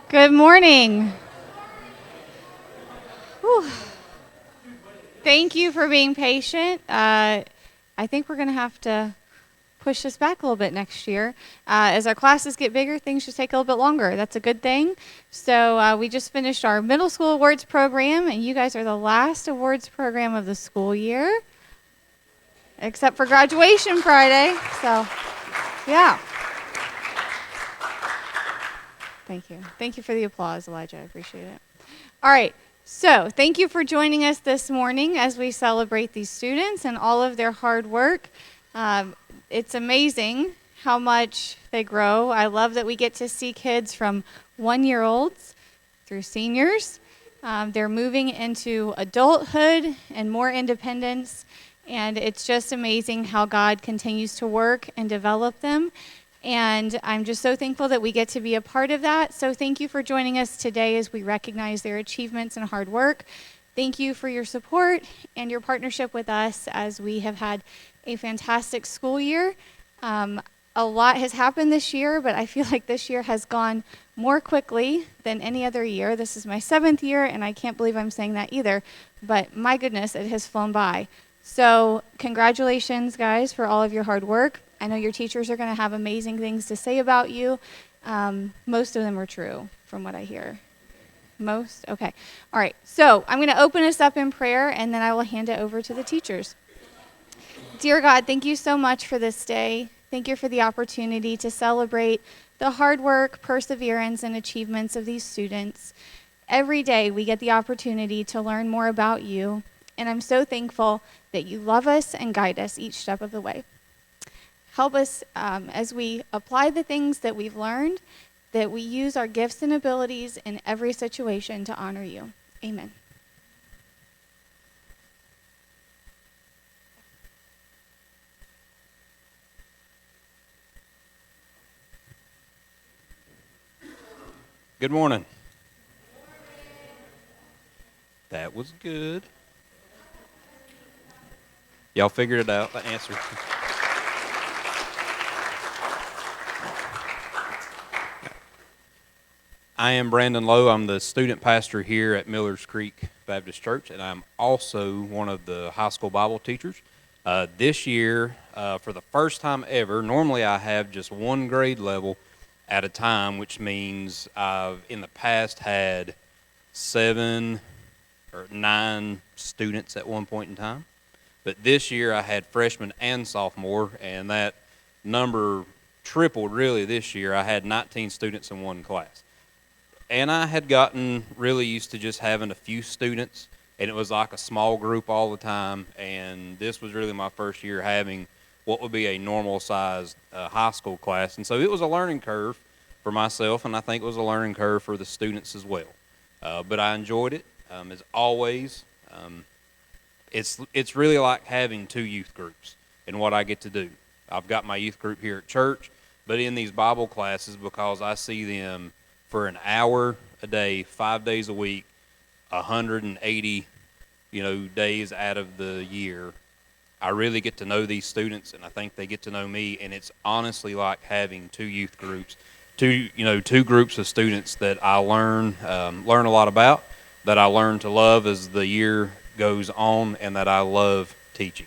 Good morning. Whew. Thank you for being patient. I think we're going to have to push this back a little bit next year. As our classes get bigger, things just take a little bit longer. That's a good thing. So we just finished our middle school awards program, and you guys are the last awards program of the school year, except for graduation Friday. So, yeah. Thank you. Thank you for the applause, Elijah. I appreciate it. All right. So, thank you for joining us this morning as we celebrate these students and all of their hard work. It's amazing how much they grow. I love that we get to see kids from 1-year-olds through seniors. They're moving into adulthood and more independence, and it's just amazing how God continues to work and develop them. And I'm just so thankful that we get to be a part of that. So thank you for joining us today as we recognize their achievements and hard work. Thank you for your support and your partnership with us as we have had a fantastic school year. A lot has happened this year, but I feel like this year has gone more quickly than any other year. This is my 7th year, and I can't believe I'm saying that either. But my goodness, it has flown by. So congratulations, guys, for all of your hard work. I know your teachers are going to have amazing things to say about you. Most of them are true, from what I hear. Most? Okay. All right. So I'm going to open us up in prayer, and then I will hand it over to the teachers. Dear God, thank you so much for this day. Thank you for the opportunity to celebrate the hard work, perseverance, and achievements of these students. Every day we get the opportunity to learn more about you, and I'm so thankful that you love us and guide us each step of the way. Help us as we apply the things that we've learned, that we use our gifts and abilities in every situation to honor you. Amen. Good morning. That was good. Y'all figured it out, the answer. I am Brandon Lowe. I'm the student pastor here at Millers Creek Baptist Church, and I'm also one of the high school Bible teachers. This year, for the first time ever, normally I have just one grade level at a time, which means I've in the past had 7 or 9 students at one point in time. But this year I had freshman and sophomore, and that number tripled really this year. I had 19 students in one class. And I had gotten really used to just having a few students, and it was like a small group all the time. And this was really my first year having what would be a normal-sized high school class. And so it was a learning curve for myself, and I think it was a learning curve for the students as well. But I enjoyed it, as always. It's really like having 2 youth groups and what I get to do. I've got my youth group here at church, but in these Bible classes, because I see them for an hour a day, 5 days a week, 180, days out of the year, I really get to know these students, and I think they get to know me. And it's honestly like having 2 youth groups, two groups of students that I learn a lot about, that I learn to love as the year goes on, and that I love teaching.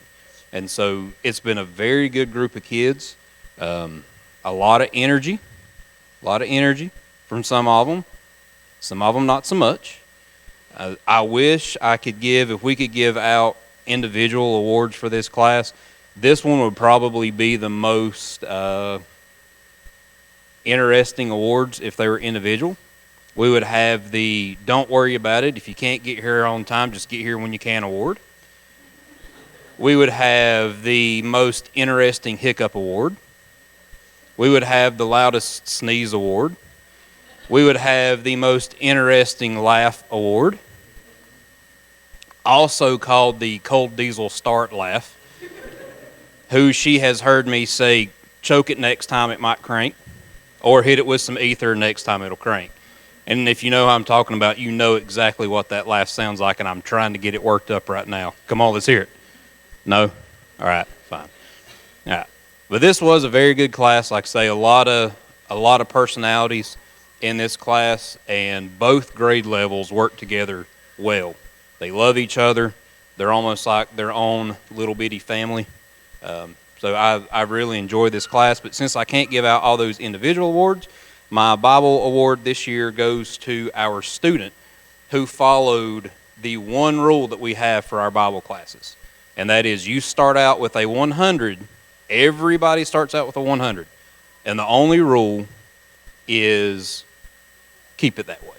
And so it's been a very good group of kids, a lot of energy from some of them not so much. I wish if we could give out individual awards for this class, this one would probably be the most interesting awards if they were individual. We would have the "Don't worry about it. If you can't get here on time, just get here when you can" award. We would have the most interesting hiccup award. We would have the loudest sneeze award. We would have the most interesting laugh award, also called the cold diesel start laugh, who she has heard me say, choke it next time it might crank, or hit it with some ether next time it'll crank. And if you know who I'm talking about, you know exactly what that laugh sounds like, and I'm trying to get it worked up right now. Come on, let's hear it. No? All right, fine. All right. But this was a very good class. Like I say, a lot of personalities. in this class, and both grade levels work together well. They love each other. They're almost like their own little bitty family. So I really enjoy this class, but since I can't give out all those individual awards, my Bible award this year goes to our student who followed the one rule that we have for our Bible classes, and that is you start out with a 100. Everybody starts out with a 100, and the only rule is keep it that way.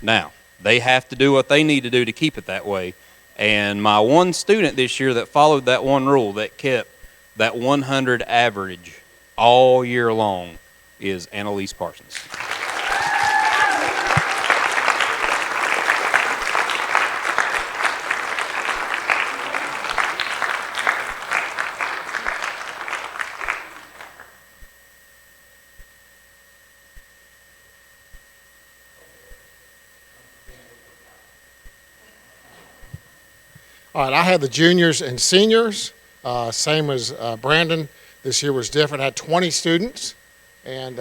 Now, they have to do what they need to do to keep it that way, and my one student this year that followed that one rule, that kept that 100 average all year long, is Annalise Parsons. All right, I had the juniors and seniors, same as Brandon. This year was different. I had 20 students, and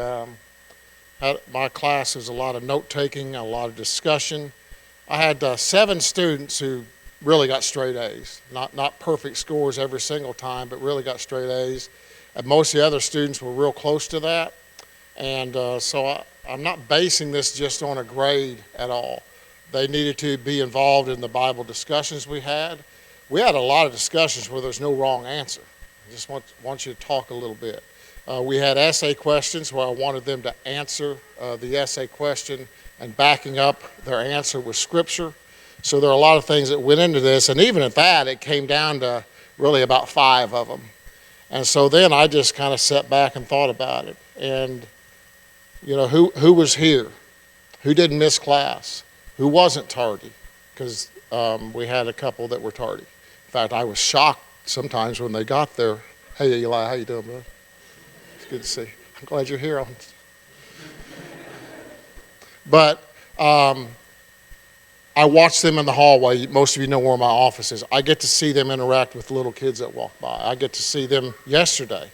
my class was a lot of note-taking, a lot of discussion. I had 7 students who really got straight A's. Not perfect scores every single time, but really got straight A's. And most of the other students were real close to that. And so I'm not basing this just on a grade at all. They needed to be involved in the Bible discussions we had. We had a lot of discussions where there's no wrong answer. I just want you to talk a little bit. We had essay questions where I wanted them to answer the essay question and backing up their answer with scripture. So there are a lot of things that went into this, and even at that, it came down to really about 5 of them. And so then I just kind of sat back and thought about it. And, you know, who was here? Who didn't miss class? Who wasn't tardy? Because we had a couple that were tardy. In fact, I was shocked sometimes when they got there. Hey, Eli, how you doing, bud? It's good to see you. I'm glad you're here. But I watch them in the hallway. Most of you know where my office is. I get to see them interact with little kids that walk by. I get to see them yesterday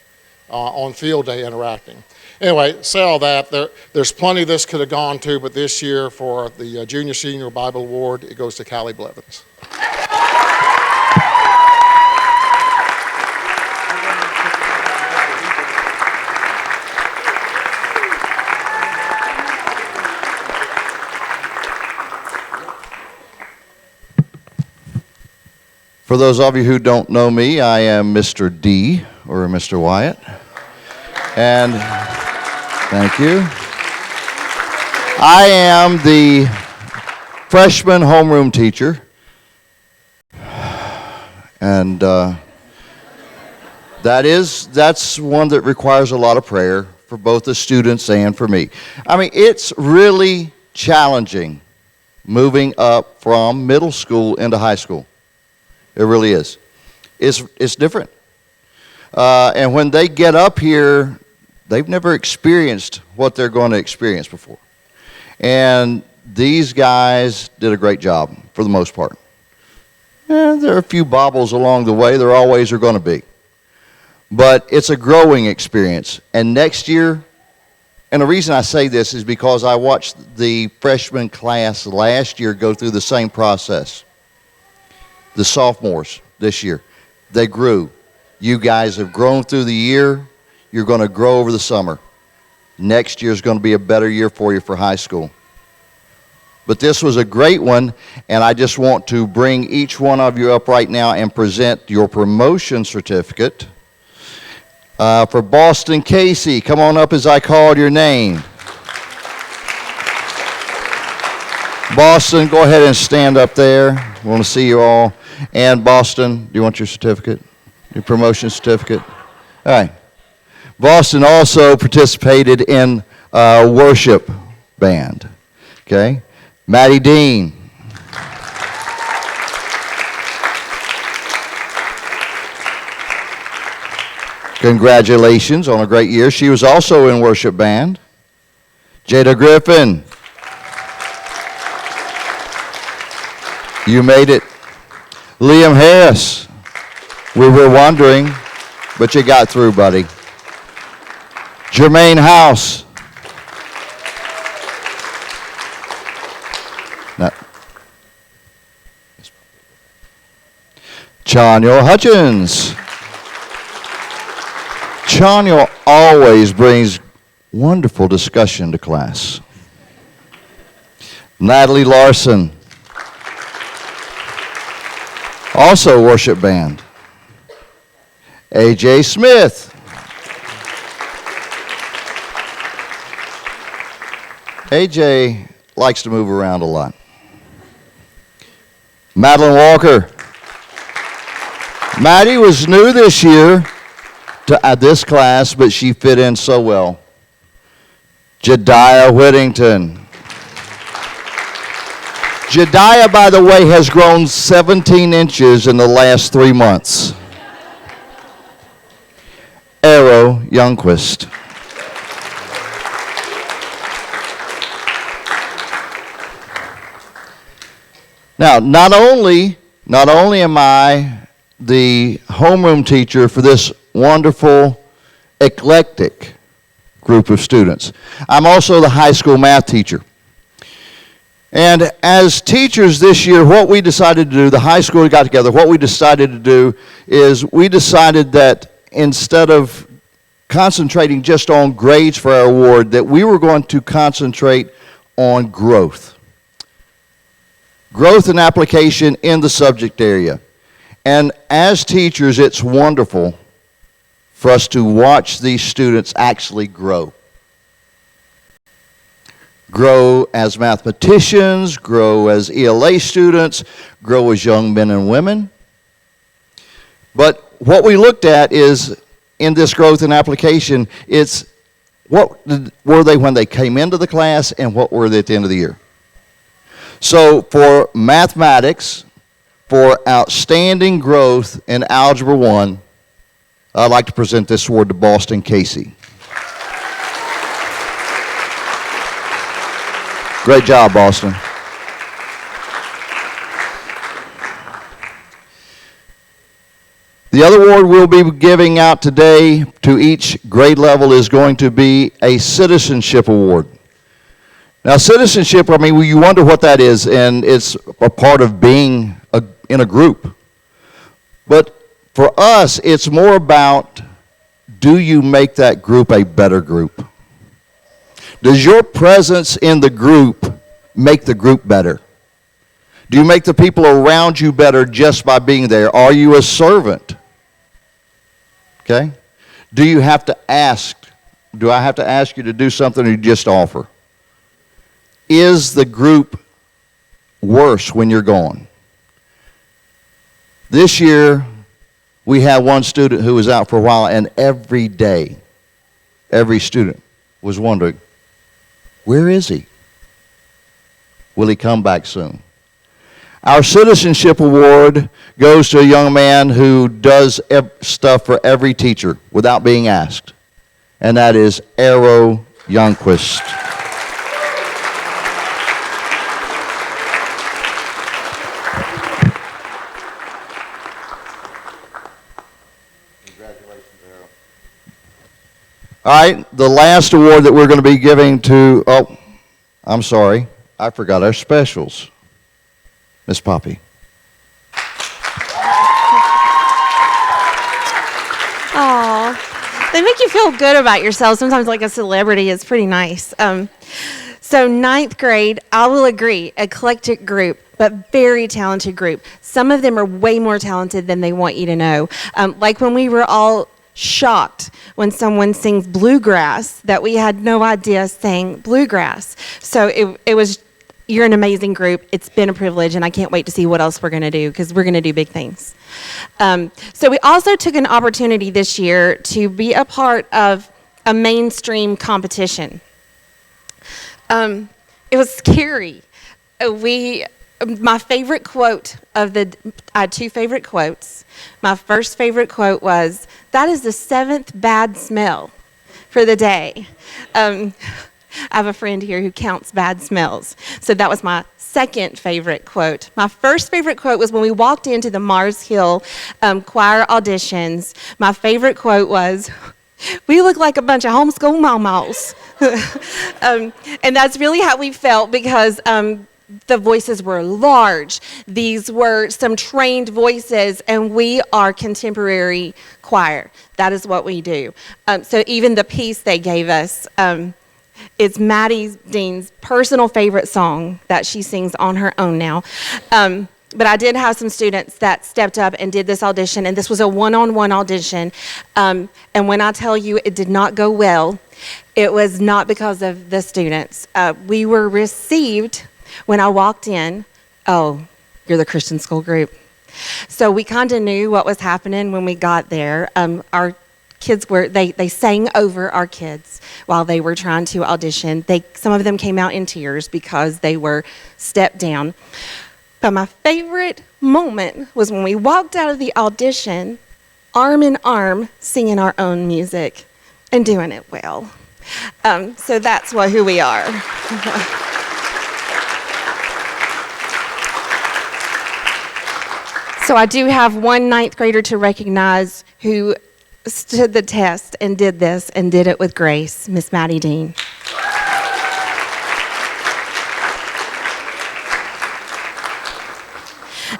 on field day interacting. Anyway, say all that. There's plenty this could have gone to, but this year for the Junior Senior Bible Award, it goes to Callie Blevins. For those of you who don't know me, I am Mr. D, or Mr. Wyatt. And thank you. I am the freshman homeroom teacher. And that's one that requires a lot of prayer for both the students and for me. I mean, it's really challenging moving up from middle school into high school. It really is. It's different. And when they get up here, they've never experienced what they're going to experience before. And these guys did a great job for the most part. And there are a few bobbles along the way. There always are going to be. But it's a growing experience. And next year, and the reason I say this is because I watched the freshman class last year go through the same process. The sophomores this year, they grew. You guys have grown through the year. You're going to grow over the summer. Next year is going to be a better year for you for high school. But this was a great one, and I just want to bring each one of you up right now and present your promotion certificate. For Boston Casey, come on up as I called your name. Boston, go ahead and stand up there. I want to see you all. And Boston, do you want your certificate? Your promotion certificate? All right. Boston also participated in worship band. Okay. Maddie Dean. Congratulations on a great year. She was also in worship band. Jada Griffin. You made it. Liam Harris. We were wondering, but you got through, buddy. Jermaine House. Chanya Hutchins. Chanya always brings wonderful discussion to class. Natalie Larson. Also worship band. AJ Smith. AJ likes to move around a lot. Madeline Walker. Maddie was new this year to this class, but she fit in so well. Jediah Whittington. Jediah, by the way, has grown 17 inches in the last 3 months. Arrow Youngquist. Now, not only am I the homeroom teacher for this wonderful, eclectic group of students, I'm also the high school math teacher. And as teachers this year, what we decided to do, the high school got together, what we decided to do is we decided that instead of concentrating just on grades for our award, that we were going to concentrate on growth. Growth and application in the subject area. And as teachers, it's wonderful for us to watch these students actually grow. Grow as mathematicians, grow as ELA students, grow as young men and women. But what we looked at is, in this growth and application, it's what were they when they came into the class and what were they at the end of the year. So for mathematics, for outstanding growth in Algebra 1, I'd like to present this award to Boston Casey. Great job, Boston. The other award we'll be giving out today to each grade level is going to be a citizenship award. Now, citizenship, I mean, you wonder what that is, and it's a part of being in a group. But for us, it's more about, do you make that group a better group? Does your presence in the group make the group better? Do you make the people around you better just by being there? Are you a servant? Okay? Do you have to ask? Do I have to ask you to do something, or you just offer? Is the group worse when you're gone? This year, we had one student who was out for a while, and every day, every student was wondering, where is he? Will he come back soon? Our citizenship award goes to a young man who does stuff for every teacher without being asked, and that is Arrow Youngquist. All right, the last award that we're going to be giving to, I'm sorry, I forgot our specials. Miss Poppy. Aw, they make you feel good about yourself. Sometimes like a celebrity is pretty nice. So ninth grade, I will agree, eclectic group, but very talented group. Some of them are way more talented than they want you to know. Like when we were all shocked when someone sings bluegrass, that we had no idea sang bluegrass. So it was, you're an amazing group. It's been a privilege, and I can't wait to see what else we're going to do, because we're going to do big things. So we also took an opportunity this year to be a part of a mainstream competition. It was scary. My favorite quote I had two favorite quotes. My first favorite quote was, "That is the 7th bad smell for the day." I have a friend here who counts bad smells. So that was my second favorite quote. My first favorite quote was when we walked into the Mars Hill choir auditions. My favorite quote was, "We look like a bunch of homeschool mamas." And that's really how we felt, because the voices were large. These were some trained voices, and we are contemporary choir. That is what we do. So even the piece they gave us, it's Maddie Dean's personal favorite song that she sings on her own now. But I did have some students that stepped up and did this audition, and this was a one-on-one audition. And when I tell you it did not go well, it was not because of the students. We were received when I walked in, oh, you're the Christian school group. So we kind of knew what was happening when we got there. Our kids they sang over our kids while they were trying to audition. Some of them came out in tears because they were stepped down. But my favorite moment was when we walked out of the audition, arm in arm, singing our own music and doing it well. So that's who we are. So I do have one ninth grader to recognize who stood the test and did this and did it with grace, Miss Maddie Dean.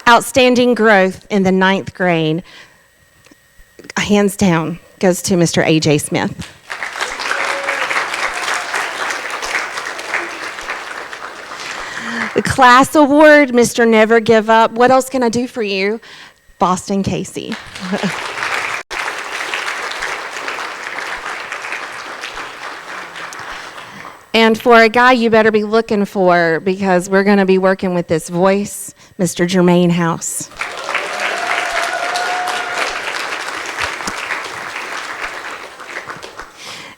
Outstanding growth in the ninth grade, hands down, goes to Mr. A.J. Smith. The class award, Mr. Never Give Up. What else can I do for you? Boston Casey. And for a guy you better be looking for, because we're going to be working with this voice, Mr. Jermaine House.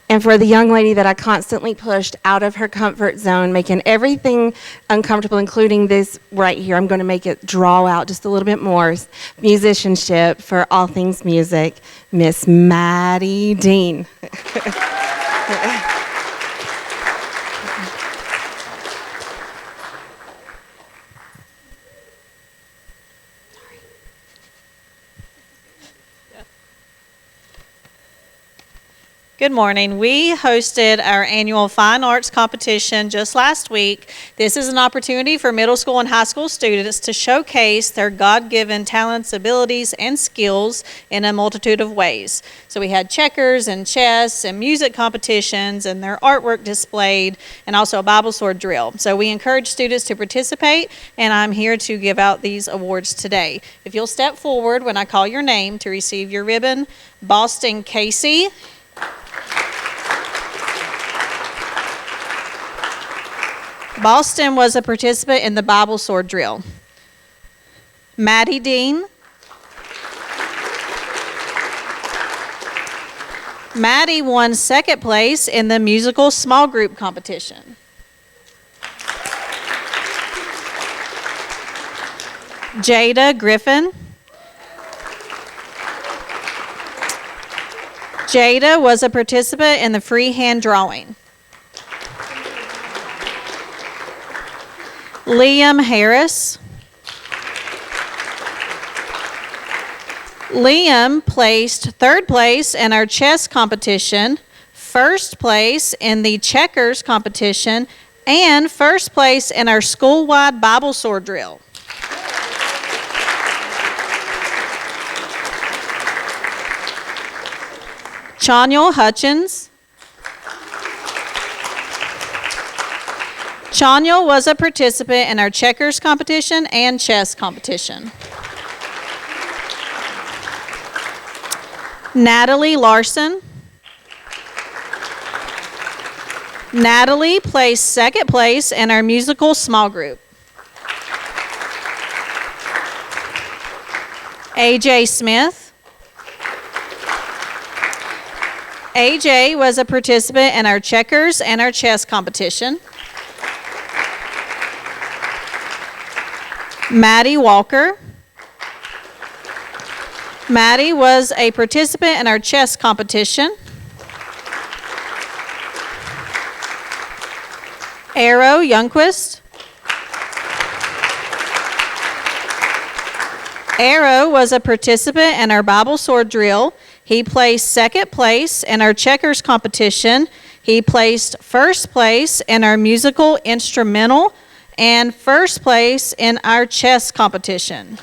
And for the young lady that I constantly pushed out of her comfort zone, making everything uncomfortable, including this right here, I'm going to make it draw out just a little bit more. Musicianship for all things music, Miss Maddie Dean. Good morning. We hosted our annual Fine Arts competition just last week. This is an opportunity for middle school and high school students to showcase their God-given talents, abilities, and skills in a multitude of ways. So we had checkers and chess and music competitions and their artwork displayed, and also a Bible sword drill. So we encourage students to participate, and I'm here to give out these awards today. If you'll step forward when I call your name to receive your ribbon, Boston Casey. Boston was a participant in the Bible sword drill. Maddie Dean. Maddie won second place in the musical small group competition. Jada Griffin. Jada was a participant in the freehand drawing. Liam Harris. Liam placed third place in our chess competition, first place in the checkers competition, and first place in our school-wide Bible sword drill. Chaniel Hutchins. Chaniel was a participant in our checkers competition and chess competition. Natalie Larson. Natalie placed second place in our musical small group. AJ Smith. AJ was a participant in our checkers and our chess competition. Maddie Walker. Maddie was a participant in our chess competition. Arrow Youngquist. Arrow was a participant in our Bible sword drill. He placed second place in our checkers competition. He placed first place in our musical instrumental and first place in our chess competition.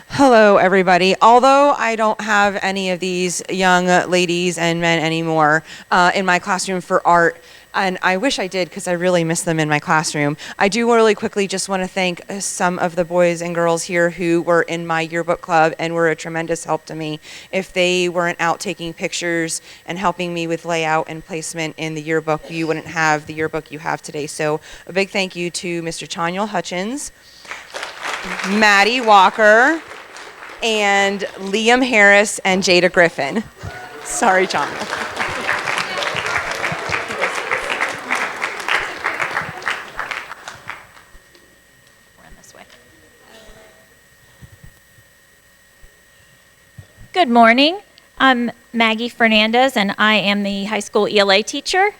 Hello, everybody. Although I don't have any of these young ladies and men anymore in my classroom for art, and I wish I did because I really miss them in my classroom, I do really quickly just want to thank some of the boys and girls here who were in my yearbook club and were a tremendous help to me. If they weren't out taking pictures and helping me with layout and placement in the yearbook, you wouldn't have the yearbook you have today. So a big thank you to Mr. Chanyel Hutchins, Maddie Walker, and Liam Harris and Jada Griffin. Sorry, John. Good morning. I'm Maggie Fernandez, and I am the high school ELA teacher.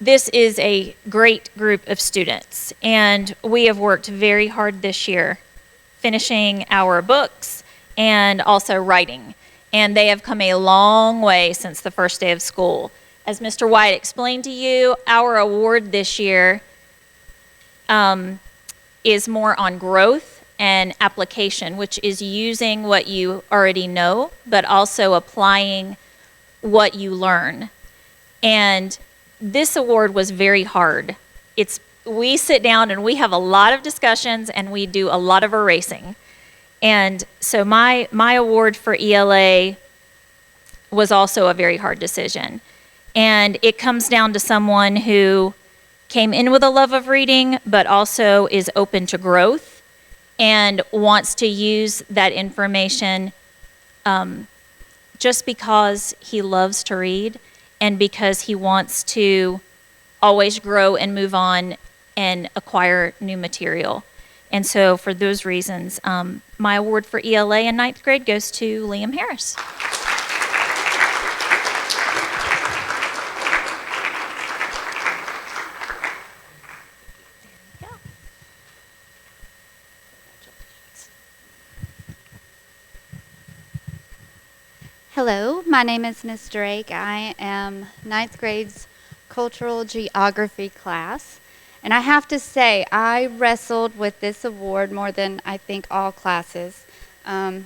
This is a great group of students, and we have worked very hard this year finishing our books and also writing. And they have come a long way since the first day of school. As Mr. White explained to you, our award this year is more on growth and application, which is using what you already know, but also applying what you learn. And this award was very hard. We sit down and we have a lot of discussions and we do a lot of erasing. And so my award for ELA was also a very hard decision. And it comes down to someone who came in with a love of reading, but also is open to growth and wants to use that information just because he loves to read and because he wants to always grow and move on and acquire new material. And so for those reasons, my award for ELA in ninth grade goes to Liam Harris. Hello, my name is Miss Drake. I am ninth grade's cultural geography class. And I have to say, I wrestled with this award more than I think all classes. When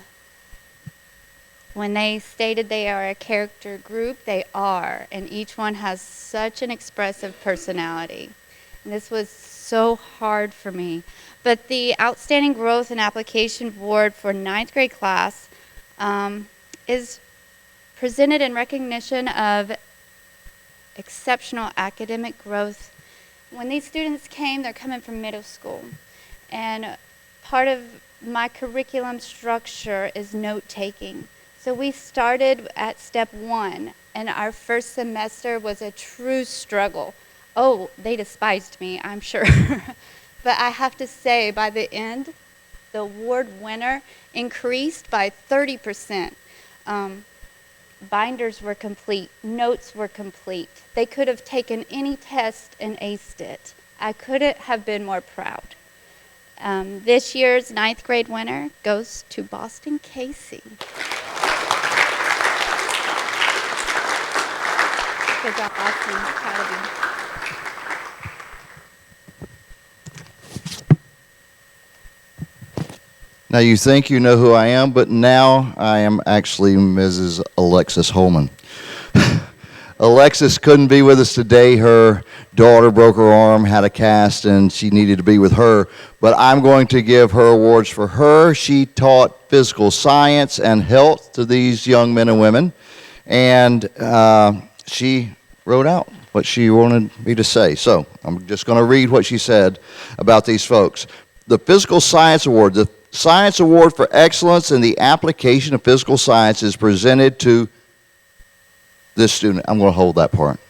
they stated they are a character group, they are. And each one has such an expressive personality. And this was so hard for me. But the Outstanding Growth and Application Award for ninth grade class is presented in recognition of exceptional academic growth. When these students came, they're coming from middle school. And part of my curriculum structure is note-taking. So we started at step 1, and our first semester was a true struggle. Oh, they despised me, I'm sure. But I have to say, by the end, the award winner increased by 30%. Binders were complete, notes were complete. They could have taken any test and aced it. I couldn't have been more proud. This year's ninth grade winner goes to Boston Casey. Good job, Boston. Proud of you. Now you think you know who I am, but now I am actually Mrs. Alexis Holman. Alexis couldn't be with us today. Her daughter broke her arm, had a cast, and she needed to be with her. But I'm going to give her awards for her. She taught physical science and health to these young men and women, and she wrote out what she wanted me to say. So I'm just going to read what she said about these folks. The Physical Science Award. The Science Award for Excellence in the Application of Physical Science is presented to this student. I'm going to hold that part.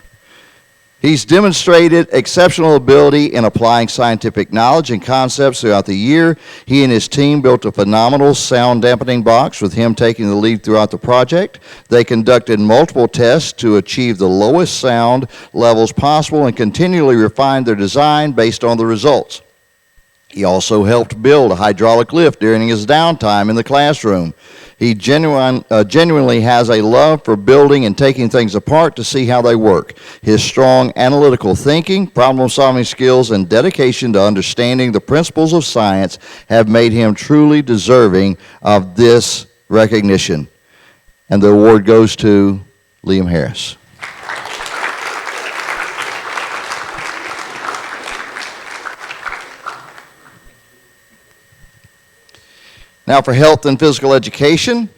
He's demonstrated exceptional ability in applying scientific knowledge and concepts throughout the year. He and his team built a phenomenal sound dampening box, with him taking the lead throughout the project. They conducted multiple tests to achieve the lowest sound levels possible and continually refined their design based on the results. He also helped build a hydraulic lift during his downtime in the classroom. He genuinely has a love for building and taking things apart to see how they work. His strong analytical thinking, problem-solving skills, and dedication to understanding the principles of science have made him truly deserving of this recognition. And the award goes to Liam Harris. Now for health and physical education.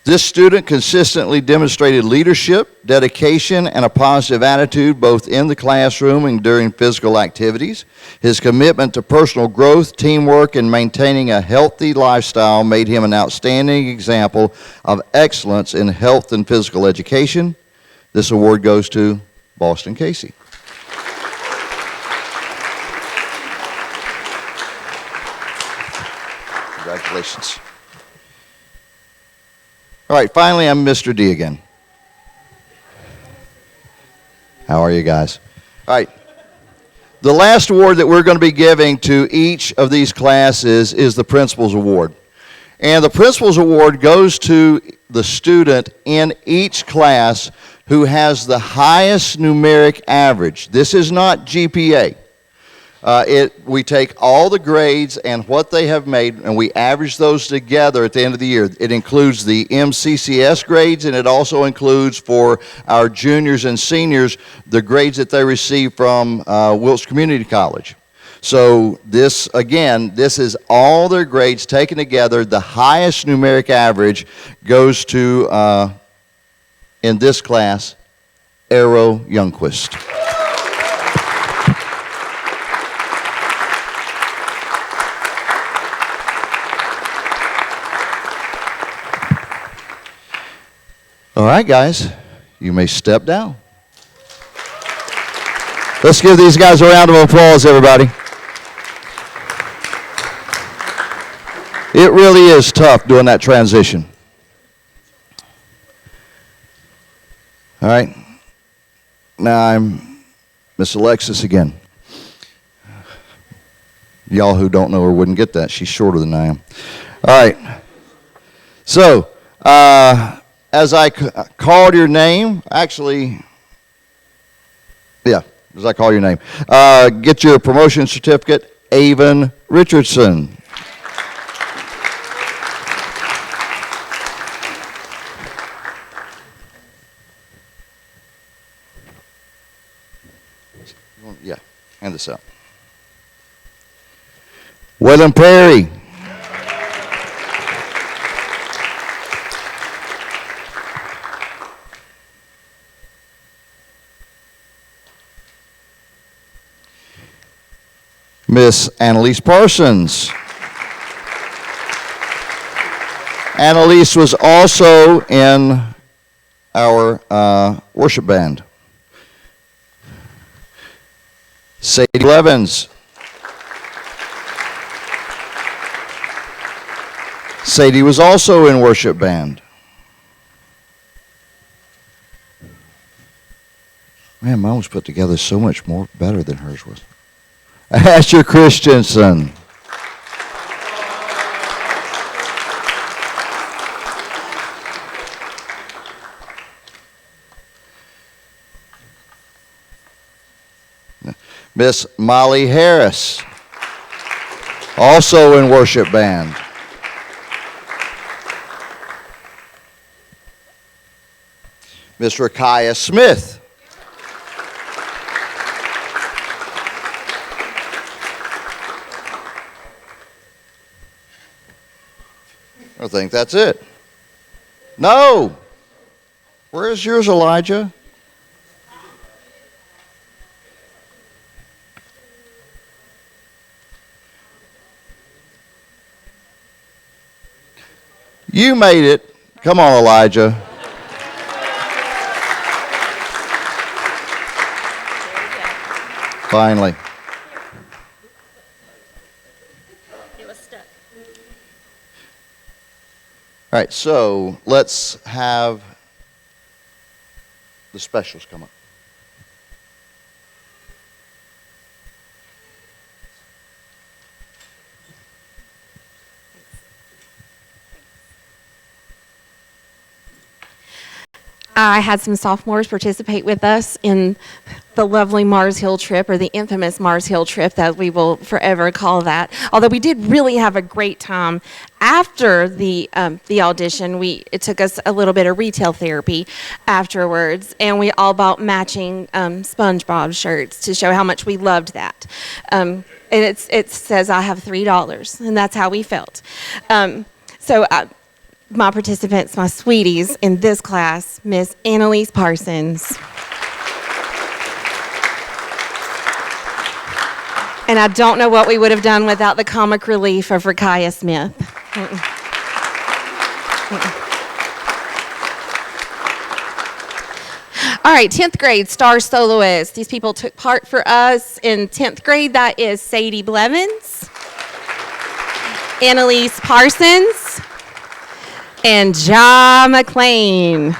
This student consistently demonstrated leadership, dedication, and a positive attitude both in the classroom and during physical activities. His commitment to personal growth, teamwork, and maintaining a healthy lifestyle made him an outstanding example of excellence in health and physical education. This award goes to Boston Casey. Congratulations. All right, finally, I'm Mr. D again. How are you guys? All right. The last award that we're going to be giving to each of these classes is the Principal's Award. And the Principal's Award goes to the student in each class who has the highest numeric average. This is not GPA. We take all the grades and what they have made, and we average those together at the end of the year. It includes the MCCS grades, and it also includes for our juniors and seniors the grades that they receive from Wilkes Community College. So this, again, this is all their grades taken together. The highest numeric average goes to, in this class, Arrow Youngquist. All right, guys, you may step down. Let's give these guys a round of applause, everybody. It really is tough doing that transition. All right, now I'm Miss Alexis again. Y'all who don't know her wouldn't get that. She's shorter than I am. All right, so, as I called your name, actually, yeah, as I call your name, get your promotion certificate, Avon Richardson. Yeah, hand this out. William Perry. Miss Annalise Parsons. Annalise was also in our worship band. Sadie Levens. Sadie was also in worship band. Man, mine was put together so much more better than hers was. Asher Christensen. Miss Molly Harris, also in worship band. Miss Rakaya Smith. I think that's it. No. Where's yours, Elijah? You made it. Come on, Elijah. Finally. It was stuck. All right, so let's have the specials come up. I had some sophomores participate with us in the lovely Mars Hill trip, or the infamous Mars Hill trip that we will forever call that. Although we did really have a great time after the audition. It took us a little bit of retail therapy afterwards, and we all bought matching SpongeBob shirts to show how much we loved that. And it says I have $3, and that's how we felt. My participants, my sweeties in this class, Miss Annalise Parsons. And I don't know what we would have done without the comic relief of Rakaya Smith. All right, 10th grade star soloists. These people took part for us in 10th grade. That is Sadie Blevins, Annalise Parsons, and Ja McLean.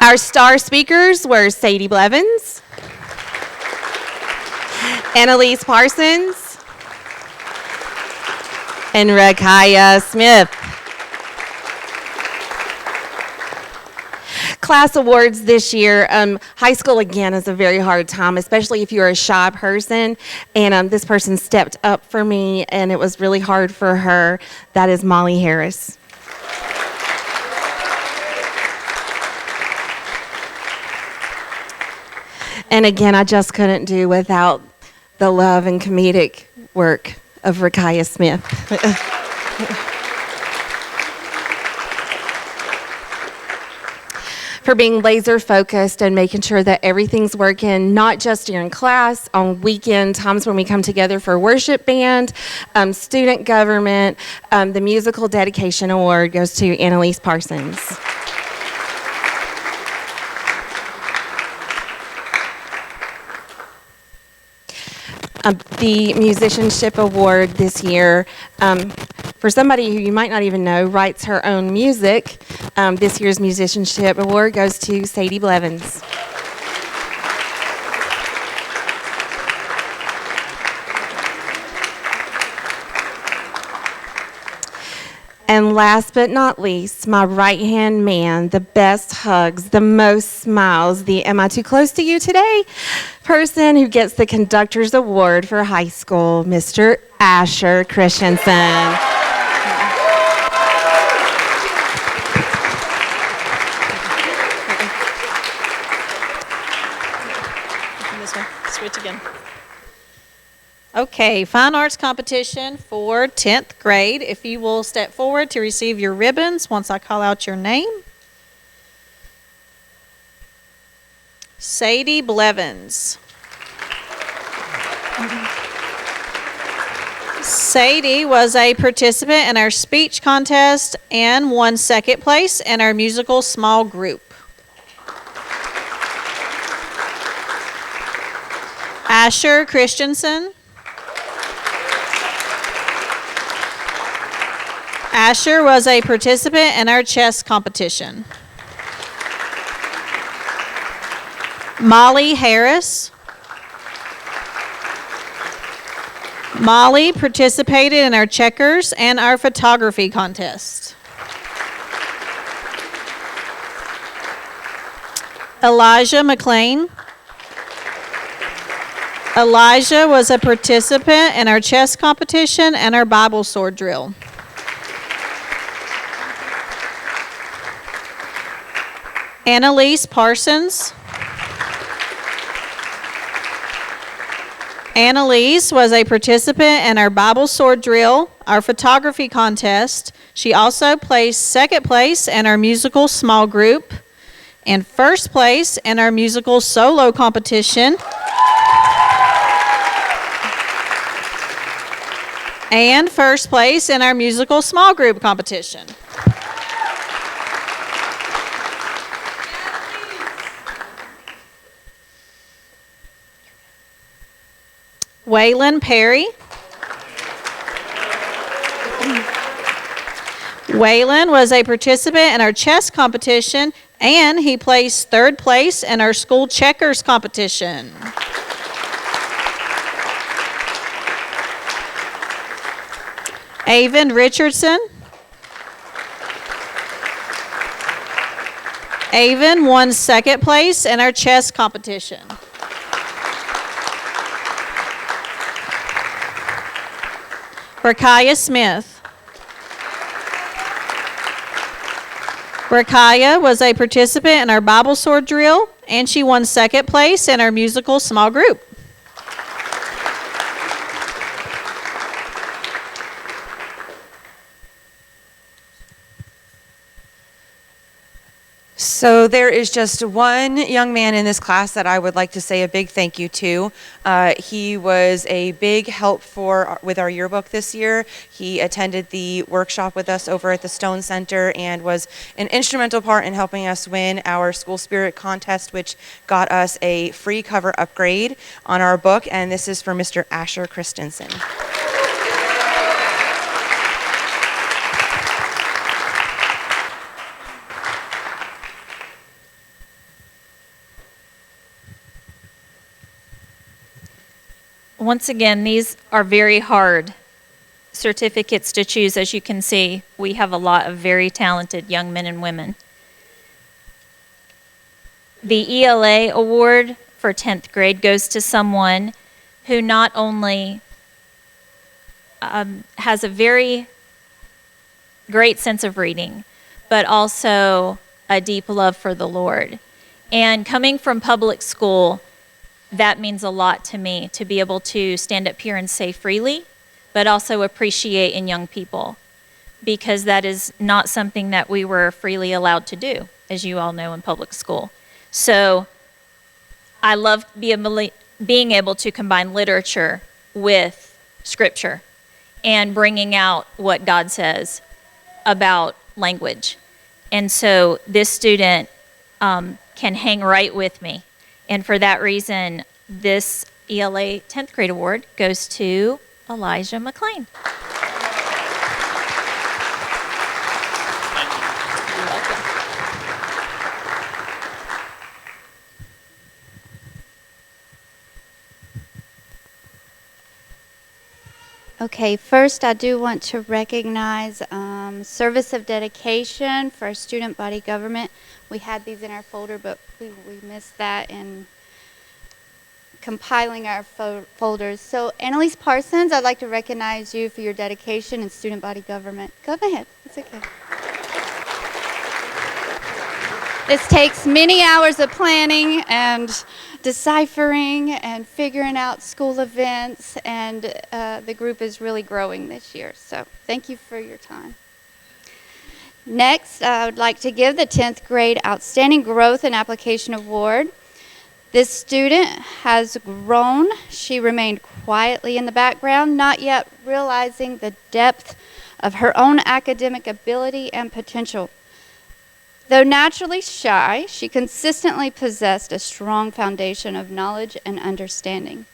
Our star speakers were Sadie Blevins, Annalise Parsons, and Rakaya Smith. Class awards this year. High school, again, is a very hard time, especially if you're a shy person. And this person stepped up for me, and it was really hard for her. That is Molly Harris. And again, I just couldn't do without the love and comedic work of Rakaya Smith. For being laser focused and making sure that everything's working, not just during class, on weekend times when we come together for worship band, student government. The musical dedication award goes to Annalise Parsons. The musicianship award this year, for somebody who you might not even know writes her own music, this year's musicianship award goes to Sadie Blevins. And last but not least, my right-hand man, the best hugs, the most smiles, the am I too close to you today person who gets the conductor's award for high school, Mr. Asher Christensen. This one. Switch again. Okay, fine arts competition for 10th grade. If you will step forward to receive your ribbons once I call out your name. Sadie Blevins. Sadie was a participant in our speech contest and won second place in our musical small group. Asher Christensen. Asher was a participant in our chess competition. Molly Harris. Molly participated in our checkers and our photography contest. Elijah McLean. Elijah was a participant in our chess competition and our Bible sword drill. Annalise Parsons. Annalise was a participant in our Bible sword drill, our photography contest. She also placed second place in our musical small group and first place in our musical solo competition. And first place in our musical small group competition. Waylon Perry. Waylon was a participant in our chess competition, and he placed third place in our school checkers competition. Avon Richardson. Avon won second place in our chess competition. Rakaya Smith. Rakaya was a participant in our Bible sword drill, and she won second place in our musical small group. So there is just one young man in this class that I would like to say a big thank you to. He was a big help with our yearbook this year. He attended the workshop with us over at the Stone Center and was an instrumental part in helping us win our school spirit contest, which got us a free cover upgrade on our book. And this is for Mr. Asher Christensen. Once again, these are very hard certificates to choose. As you can see, we have a lot of very talented young men and women. The ELA award for 10th grade goes to someone who not only has a very great sense of reading, but also a deep love for the Lord. And coming from public school, that means a lot to me, to be able to stand up here and say freely, but also appreciate in young people, because that is not something that we were freely allowed to do, as you all know, in public school. So I love being able to combine literature with scripture and bringing out what God says about language. And so this student can hang right with me. And for that reason, this ELA 10th grade award goes to Elijah McLean. You're welcome. Okay, first I do want to recognize service of dedication for our student body government. We had these in our folder, but we missed that in compiling our folders. So Annalise Parsons, I'd like to recognize you for your dedication in student body government. Go ahead, it's okay. This takes many hours of planning and deciphering and figuring out school events, and the group is really growing this year. So thank you for your time. Next, I would like to give the 10th grade Outstanding Growth and Application Award. This student has grown. She remained quietly in the background, not yet realizing the depth of her own academic ability and potential. Though naturally shy, she consistently possessed a strong foundation of knowledge and understanding.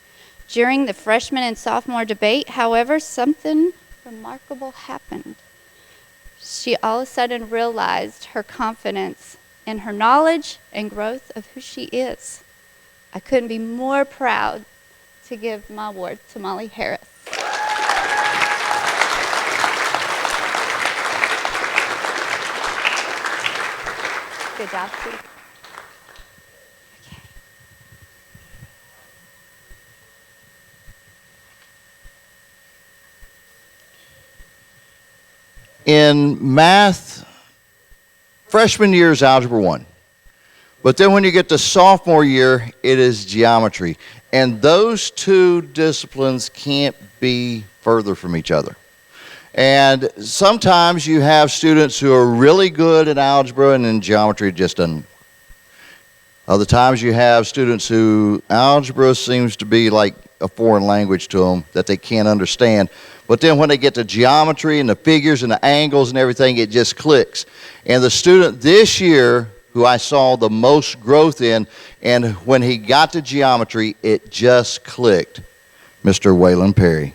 During the freshman and sophomore debate, however, something remarkable happened. She all of a sudden realized her confidence in her knowledge and growth of who she is. I couldn't be more proud to give my award to Molly Harris. Good job, sweetie. Okay. In math, freshman year is Algebra 1. But then when you get to sophomore year, it is geometry. And those two disciplines can't be further from each other. And sometimes you have students who are really good at algebra and in geometry just doesn't. Other times you have students who algebra seems to be like a foreign language to them that they can't understand. But then when they get to geometry and the figures and the angles and everything, it just clicks. And the student this year who I saw the most growth in, and when he got to geometry, it just clicked, Mr. Waylon Perry.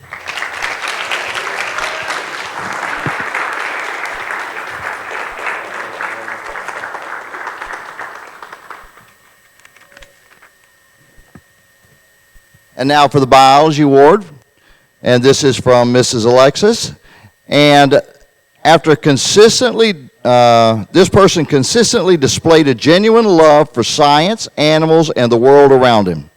And now for the Biology Award, and this is from Mrs. Alexis. And after consistently this person consistently displayed a genuine love for science, animals, and the world around him.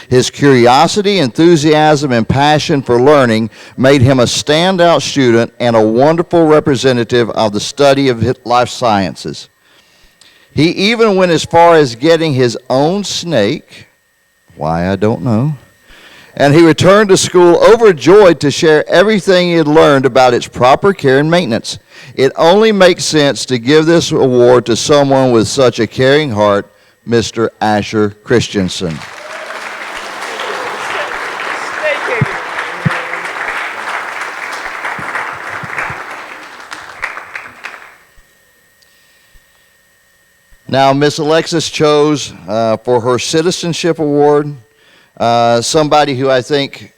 His curiosity, enthusiasm, and passion for learning made him a standout student and a wonderful representative of the study of life sciences. He even went as far as getting his own snake, why I don't know, and he returned to school overjoyed to share everything he had learned about its proper care and maintenance. It only makes sense to give this award to someone with such a caring heart, Mr. Asher Christensen. Now, Miss Alexis chose for her Citizenship Award somebody who I think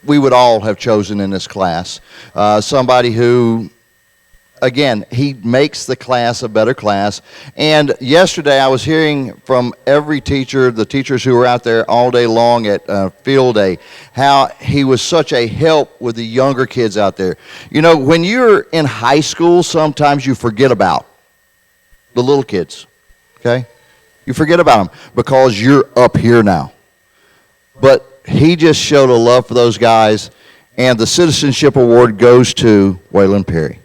we would all have chosen in this class. Somebody who, again, he makes the class a better class. And yesterday I was hearing from every teacher, the teachers who were out there all day long at field day, how he was such a help with the younger kids out there. You know, when you're in high school, sometimes you forget about the little kids, okay? You forget about them because you're up here now. But he just showed a love for those guys, and the Citizenship Award goes to Waylon Perry.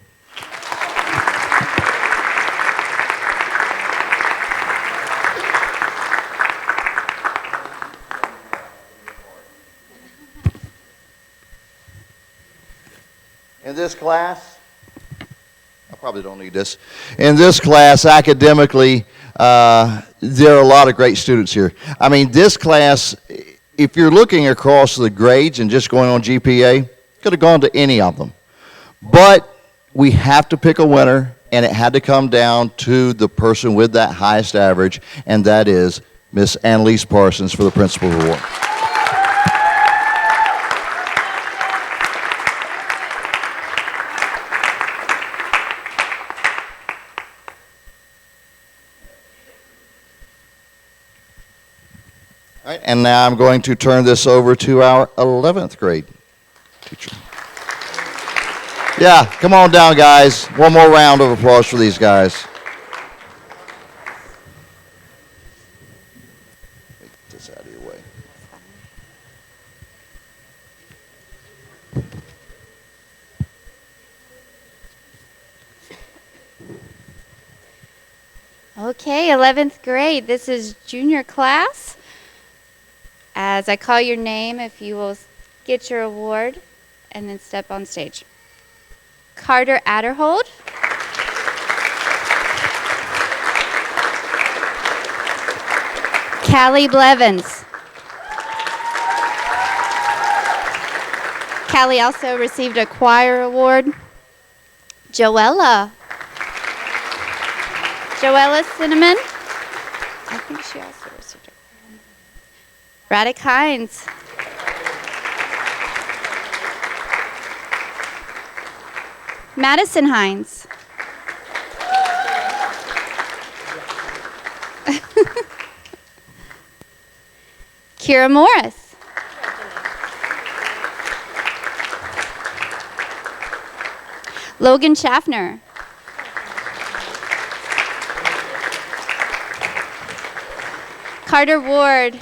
In this class, I probably don't need this. In this class, academically, there are a lot of great students here. I mean, this class, if you're looking across the grades and just going on GPA, could have gone to any of them. But we have to pick a winner, and it had to come down to the person with that highest average, and that is Miss Annalise Parsons for the Principal's Award. All right, and now I'm going to turn this over to our 11th grade teacher. Yeah, come on down, guys. One more round of applause for these guys. Get this out of your way. Okay, 11th grade. This is junior class. As I call your name, if you will get your award and then step on stage. Carter Adderhold. Callie Blevins. Callie also received a choir award. Joella Cinnamon. I think she also received a choir award. Braddock Hines. Madison Hines. Kira Morris. Logan Schaffner. Carter Ward.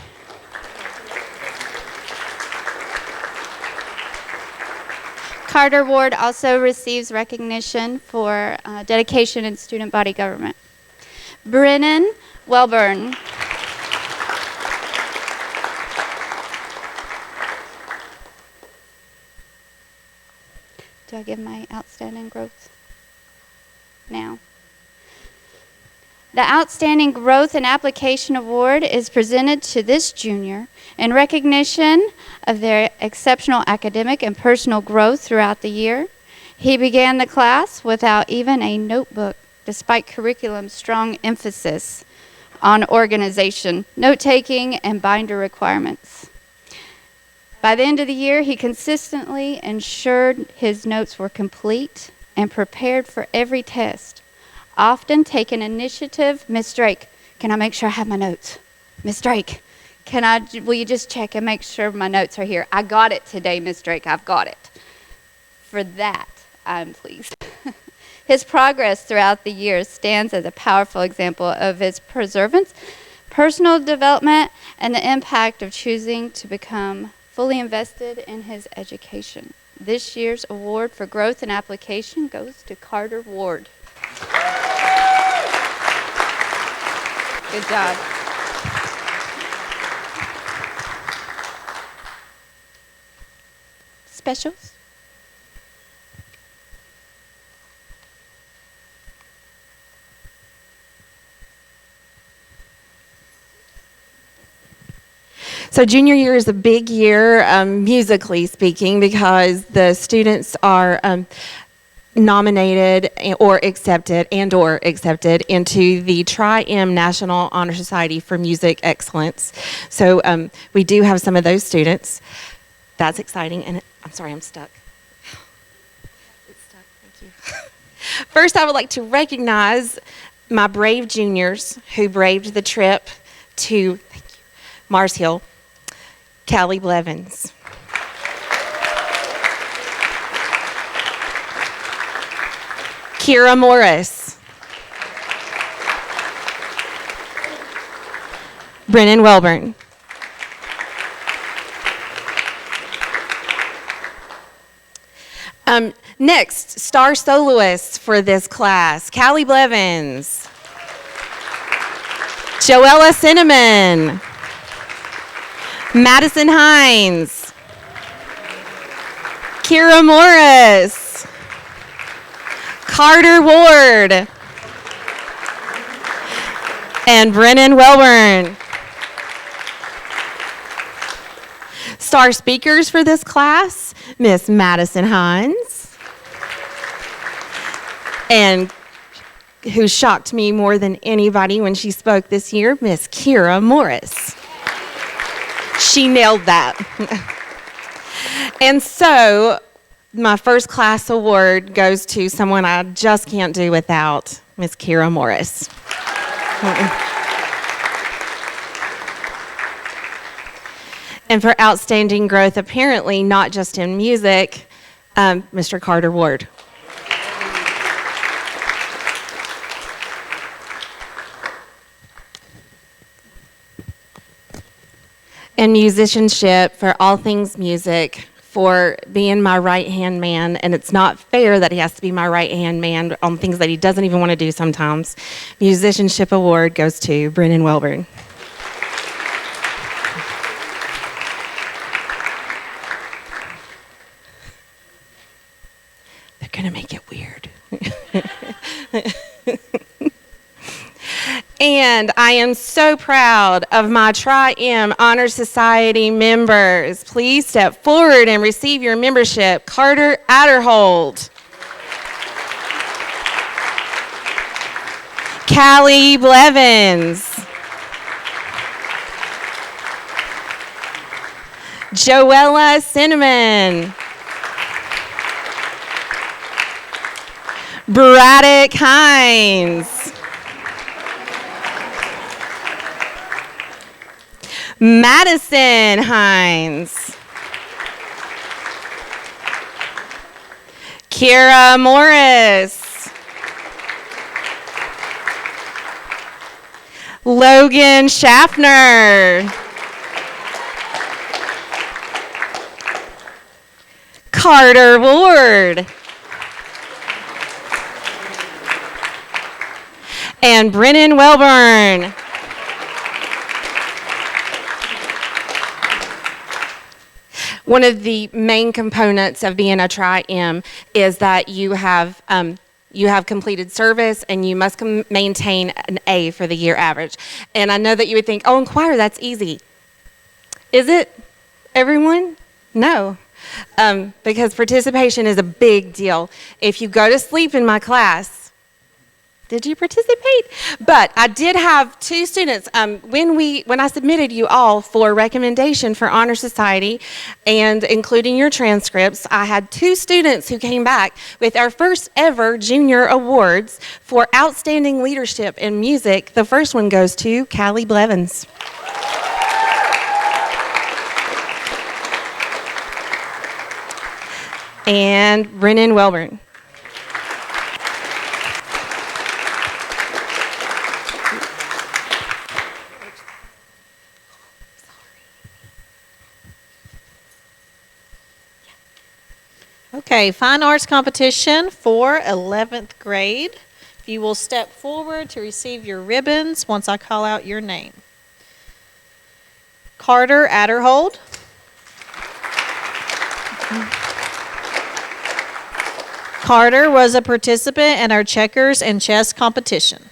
Carter Ward also receives recognition for dedication in student body government. Brennan Welburn. Do I give my outstanding growth now? The Outstanding Growth and Application Award is presented to this junior in recognition of their exceptional academic and personal growth throughout the year. He began the class without even a notebook, despite curriculum's strong emphasis on organization, note-taking, and binder requirements. By the end of the year, he consistently ensured his notes were complete and prepared for every test. Often taking initiative. Miss Drake, can I make sure I have my notes? Miss Drake, will you just check and make sure my notes are here? I got it today, Miss Drake, I've got it. For that, I'm pleased. His progress throughout the years stands as a powerful example of his perseverance, personal development, and the impact of choosing to become fully invested in his education. This year's award for growth and application goes to Carter Ward. Good job. Specials? So junior year is a big year, musically speaking, because the students are nominated or accepted into the Tri-M National Honor Society for Music Excellence. So we do have some of those students. That's exciting. And I'm sorry, I'm stuck. It's stuck. Thank you. First, I would like to recognize my brave juniors who braved the trip to Mars Hill. Callie Blevins. Kira Morris. Brennan Welburn. Next, star soloists for this class. Callie Blevins. Joella Cinnamon. Madison Hines, Kira Morris, Carter Ward, and Brennan Welburn. Star speakers for this class, Miss Madison Hines, and who shocked me more than anybody when she spoke this year, Miss Kira Morris. She nailed that. And so my first class award goes to someone I just can't do without, Miss Kira Morris. And for outstanding growth, apparently not just in music, Mr. Carter Ward. And musicianship for all things music, for being my right-hand man, and it's not fair that he has to be my right-hand man on things that he doesn't even want to do sometimes. Musicianship award goes to Brennan Welburn. They're gonna make it weird. And I am so proud of my Tri-M Honor Society members. Please step forward and receive your membership. Carter Adderhold. Callie Blevins. Joella Cinnamon. Braddock Hines. Madison Hines. Kira Morris. Logan Schaffner. Carter Ward. And Brennan Welburn. One of the main components of being a Tri-M is that you have completed service and you must maintain an A for the year average. And I know that you would think, oh, in choir, that's easy. Is it, everyone? No. Because participation is a big deal. If you go to sleep in my class, did you participate? But I did have two students. When I submitted you all for recommendation for Honor Society and including your transcripts, I had two students who came back with our first ever junior awards for outstanding leadership in music. The first one goes to Callie Blevins. And Brennan Welburn. Okay, fine arts competition for 11th grade. If you will step forward to receive your ribbons once I call out your name. Carter Adderhold. Carter was a participant in our checkers and chess competition.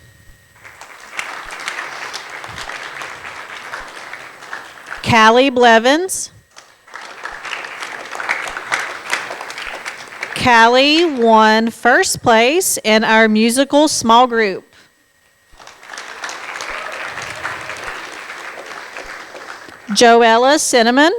Callie Blevins. Callie won first place in our musical small group. Joella Cinnamon.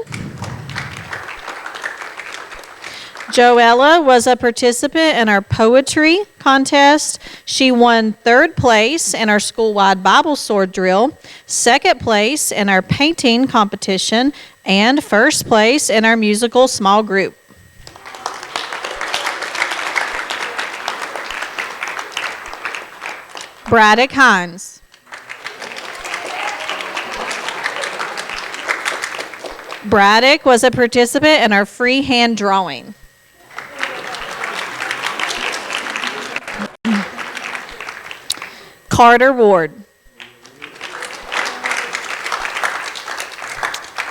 Joella was a participant in our poetry contest. She won third place in our school-wide Bible sword drill, second place in our painting competition, and first place in our musical small group. Braddock Hines. Braddock was a participant in our freehand drawing. Carter Ward.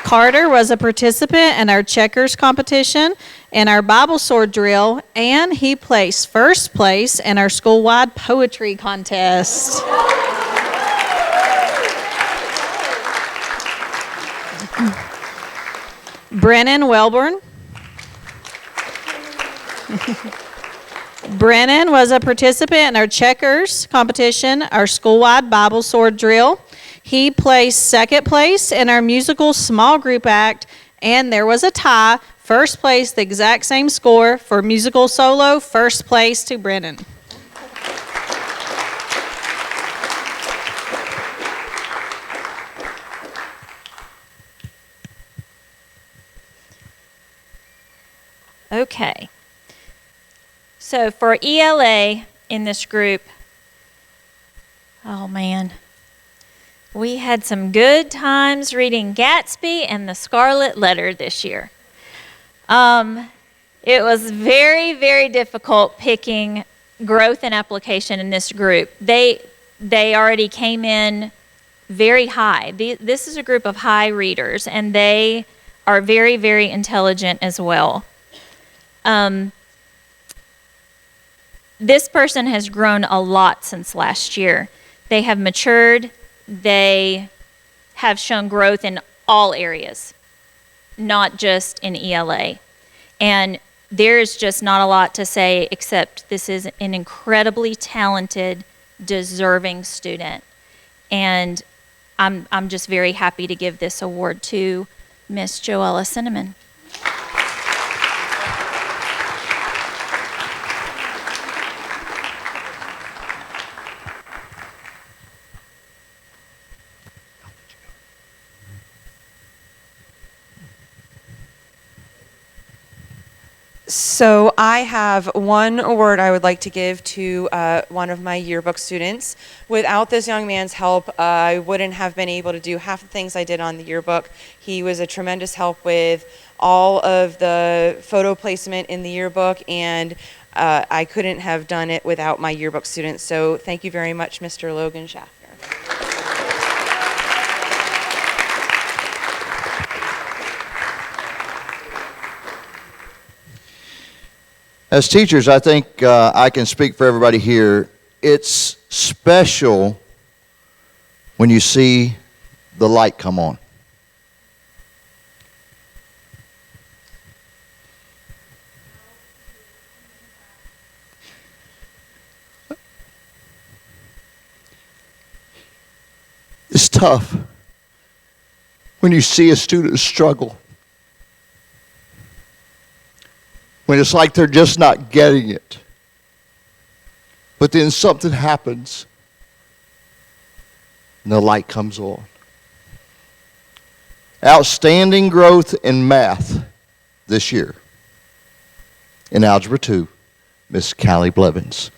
Carter was a participant in our checkers competition and our Bible sword drill, and he placed first place in our school-wide poetry contest. Brennan Welborn. Brennan was a participant in our checkers competition, our school-wide Bible sword drill. He placed second place in our musical small group act, and there was a tie. First place, the exact same score for musical solo, first place to Brennan. Okay. So for ELA in this group, oh man, we had some good times reading Gatsby and the Scarlet Letter this year. It was very, very difficult picking growth and application in this group. They already came in very high. This is a group of high readers, and they are very, very intelligent as well. This person has grown a lot since last year. They have matured. They have shown growth in all areas, not just in ELA. And there's just not a lot to say except this is an incredibly talented, deserving student. And I'm just very happy to give this award to Miss Joella Cinnamon. So I have one award I would like to give to one of my yearbook students. Without this young man's help, I wouldn't have been able to do half the things I did on the yearbook. He was a tremendous help with all of the photo placement in the yearbook, and I couldn't have done it without my yearbook students. So thank you very much, Mr. Logan Schaffner. As teachers, I think I can speak for everybody here. It's special when you see the light come on. It's tough when you see a student struggle, when it's like they're just not getting it. But then something happens and the light comes on. Outstanding growth in math this year. In Algebra 2, Miss Callie Blevins.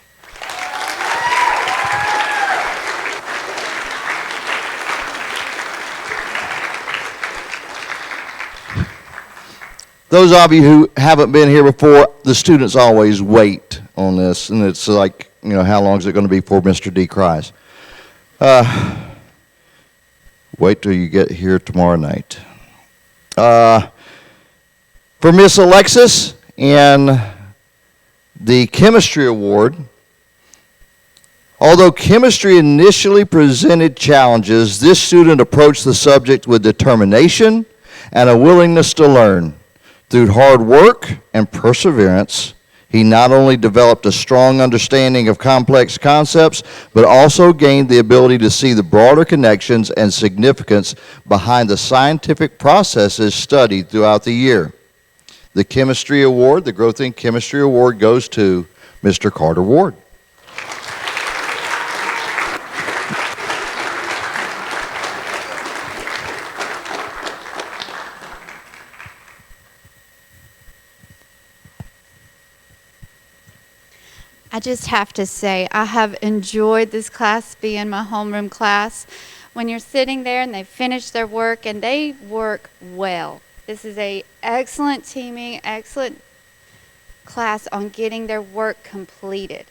those of you who haven't been here before, the students always wait on this, and it's like, how long is it going to be before Mr. D cries? Wait till you get here tomorrow night. For Miss Alexis and the Chemistry Award, although chemistry initially presented challenges, this student approached the subject with determination and a willingness to learn. Through hard work and perseverance, he not only developed a strong understanding of complex concepts, but also gained the ability to see the broader connections and significance behind the scientific processes studied throughout the year. The Chemistry Award, the Growth in Chemistry Award, goes to Mr. Carter Ward. I just have to say, I have enjoyed this class being my homeroom class. When you're sitting there and they finish their work and they work well. This is a excellent teaming, excellent class on getting their work completed.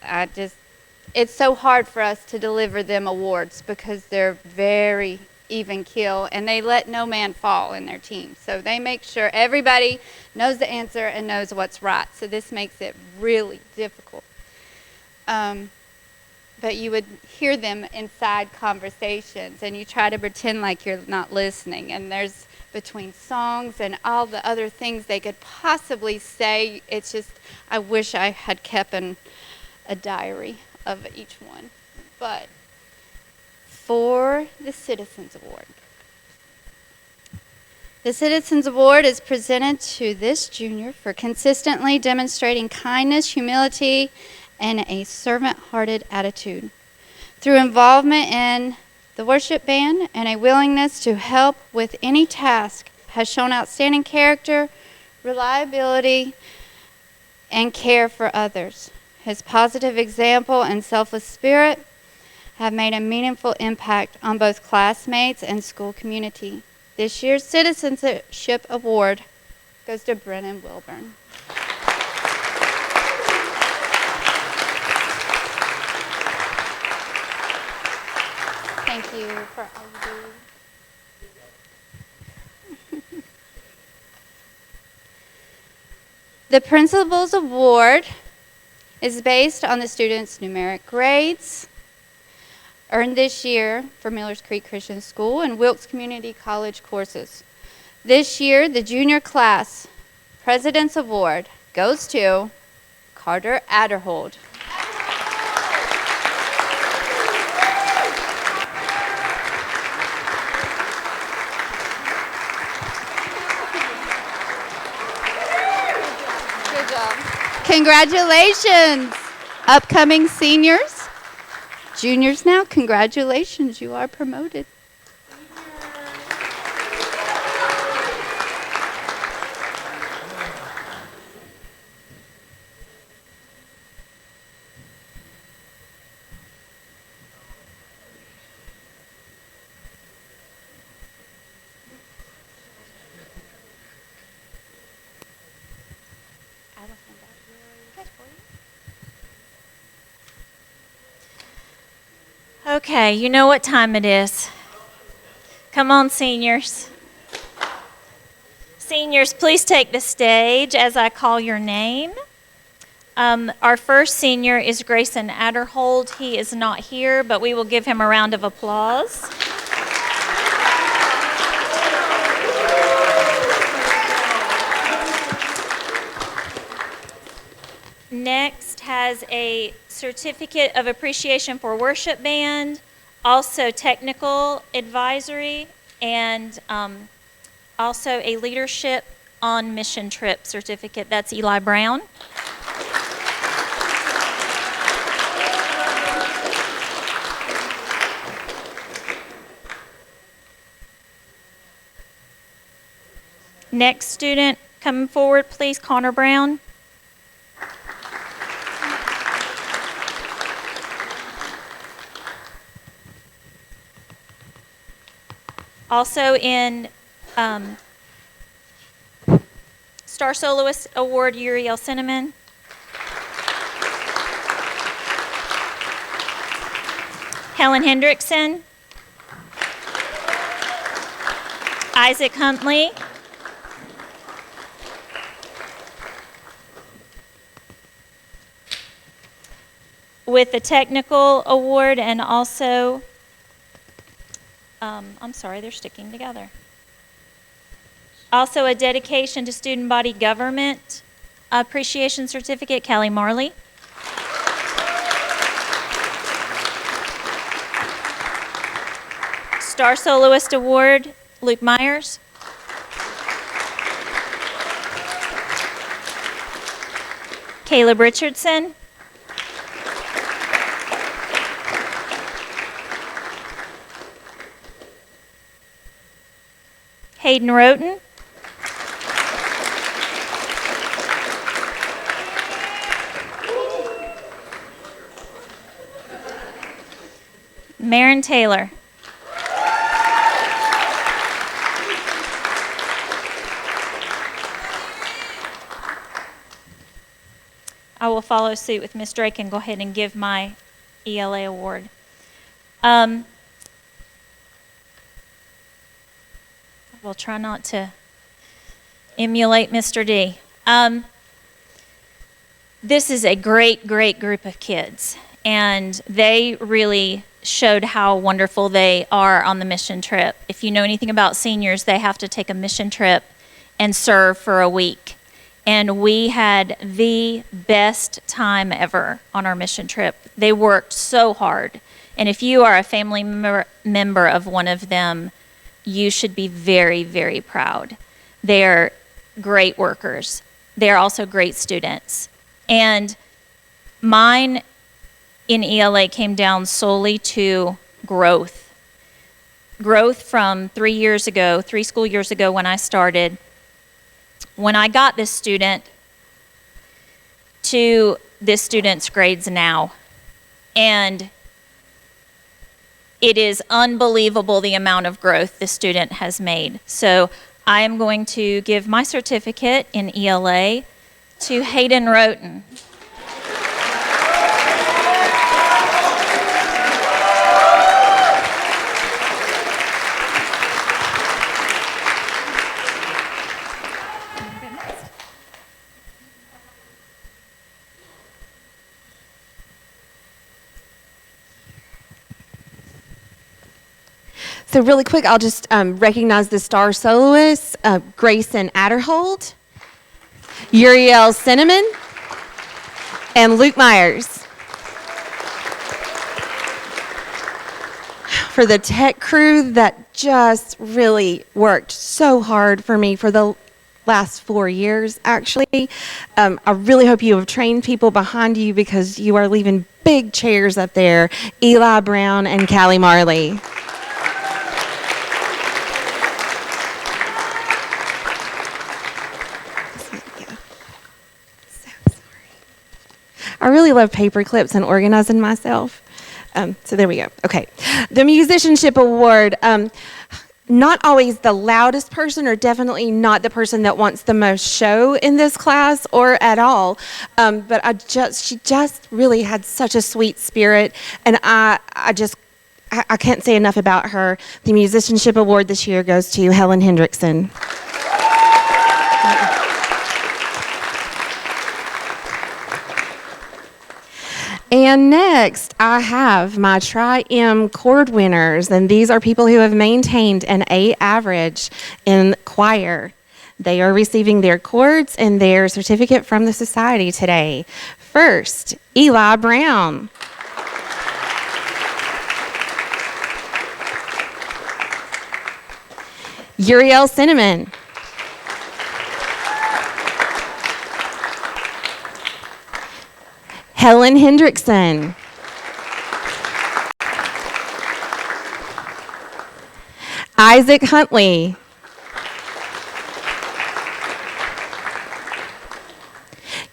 It's so hard for us to deliver them awards because they're very even keel and they let no man fall in their team. So they make sure everybody knows the answer and knows what's right. So this makes it really difficult. But you would hear them inside conversations and you try to pretend like you're not listening. And there's between songs and all the other things they could possibly say, it's just, I wish I had kept a diary of each one. But for the Citizens Award. The Citizens Award is presented to this junior for consistently demonstrating kindness, humility, and a servant-hearted attitude. Through involvement in the worship band and a willingness to help with any task, has shown outstanding character, reliability, and care for others. His positive example and selfless spirit have made a meaningful impact on both classmates and school community. This year's Citizenship Award goes to Brennan Wilburn. Thank you for all you do. The Principal's Award is based on the students' numeric grades earned this year for Millers Creek Christian School and Wilkes Community College courses. This year, the junior class President's Award goes to Carter Adderhold. Good job. Congratulations, upcoming seniors. Juniors now, congratulations, you are promoted. Okay, you know what time it is. Come on, seniors. Seniors, please take the stage as I call your name. Our first senior is Grayson Adderhold. He is not here, but we will give him a round of applause. Next has a certificate of appreciation for worship band, also technical advisory, and also a leadership on mission trip certificate. That's Eli Brown. Next student coming forward, please, Connor Brown. Also in Star Soloist Award, Uriel Cinnamon. Helen Hendrickson. Isaac Huntley. With the technical award and also, I'm sorry, they're sticking together. Also a dedication to student body government appreciation certificate, Callie Marley. Star Soloist Award, Luke Myers. Caleb Richardson. Hayden Roten. Marin Taylor. I will follow suit with Ms. Drake and go ahead and give my ELA award. We'll try not to emulate Mr. D. This is a great, great group of kids, and they really showed how wonderful they are on the mission trip. If you know anything about seniors, they have to take a mission trip and serve for a week. And we had the best time ever on our mission trip. They worked so hard. And if you are a family member of one of them, you should be very, very proud. They're great workers. They're also great students. And mine in ELA came down solely to growth. Growth from 3 school years ago when I started, when I got this student, to this student's grades now. And it is unbelievable the amount of growth this student has made. So I am going to give my certificate in ELA to Hayden Roten. So really quick, I'll just recognize the star soloists, Grayson Adderhold, Uriel Cinnamon, and Luke Myers. For the tech crew that just really worked so hard for me for the last 4 years, actually. I really hope you have trained people behind you because you are leaving big chairs up there. Eli Brown and Callie Marley. I really love paper clips and organizing myself. So there we go. Okay. The Musicianship Award. Not always the loudest person, or definitely not the person that wants the most show in this class or at all. But she just really had such a sweet spirit, and I can't say enough about her. The Musicianship Award this year goes to Helen Hendrickson. And next, I have my Tri-M chord winners, and these are people who have maintained an A average in choir. They are receiving their chords and their certificate from the society today. First, Eli Brown. Uriel Cinnamon. Helen Hendrickson. Isaac Huntley.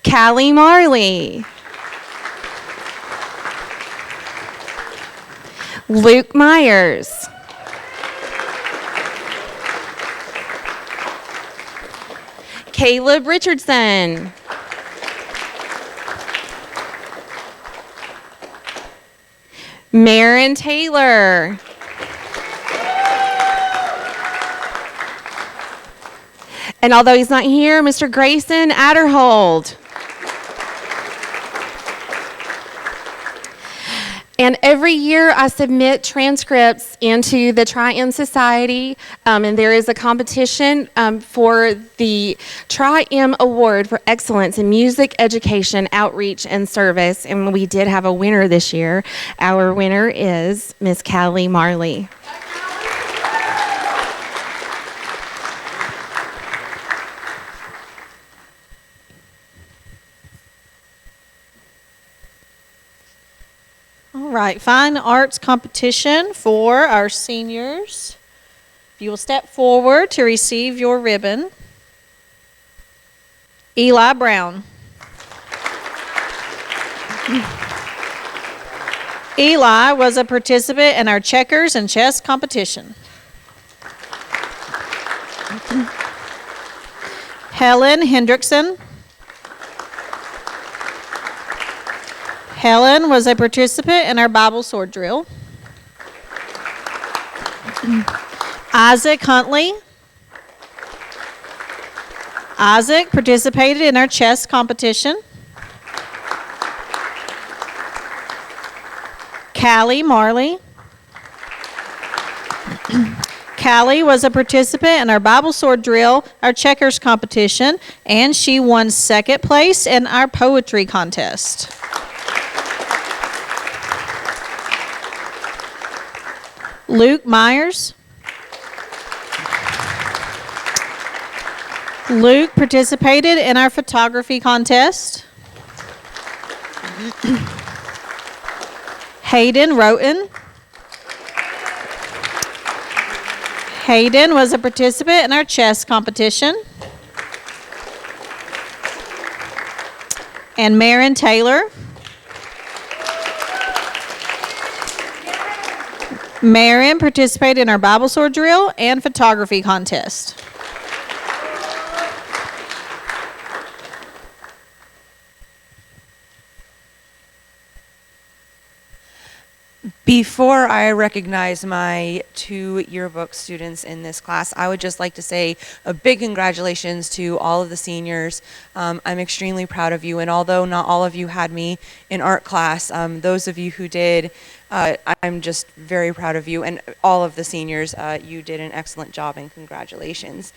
Callie Marley. Luke Myers. Caleb Richardson. Marin Taylor. And although he's not here, Mr. Grayson Adderhold. And every year I submit transcripts into the Tri-M Society, and there is a competition for the Tri-M Award for Excellence in Music Education, Outreach, and Service, and we did have a winner this year. Our winner is Miss Callie Marley. All right, fine arts competition for our seniors. If you will step forward to receive your ribbon. Eli Brown. Eli was a participant in our checkers and chess competition. Helen Hendrickson. Helen was a participant in our Bible sword drill. Isaac Huntley. Isaac participated in our chess competition. Callie Marley. Callie was a participant in our Bible sword drill, our checkers competition, and she won second place in our poetry contest. Luke Myers. Luke participated in our photography contest. Hayden Roten. Hayden was a participant in our chess competition. And Marin Taylor. Marin participated in our Bible sword drill and photography contest. Before I recognize my 2 yearbook students in this class, I would just like to say a big congratulations to all of the seniors. I'm extremely proud of you, and although not all of you had me in art class, those of you who did, I'm just very proud of you, and all of the seniors, you did an excellent job, and congratulations.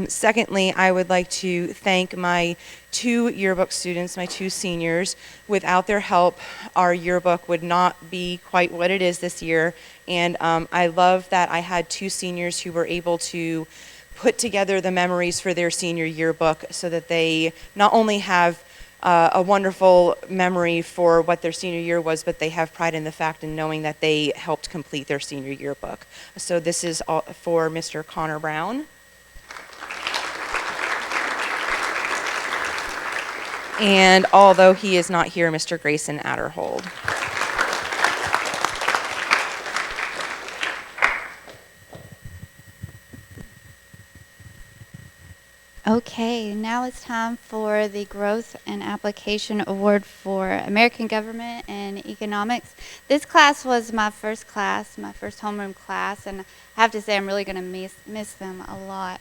Secondly, I would like to thank my 2 yearbook students, my 2 seniors. Without their help, our yearbook would not be quite what it is this year, and I love that I had 2 seniors who were able to put together the memories for their senior yearbook so that they not only have a wonderful memory for what their senior year was, but they have pride in the fact in knowing that they helped complete their senior yearbook. So this is all for Mr. Connor Brown. And although he is not here, Mr. Grayson Adderhold. Okay, now it's time for the Growth and Application Award for American Government and Economics. This class was my first class, my first homeroom class, and I have to say I'm really going to miss them a lot.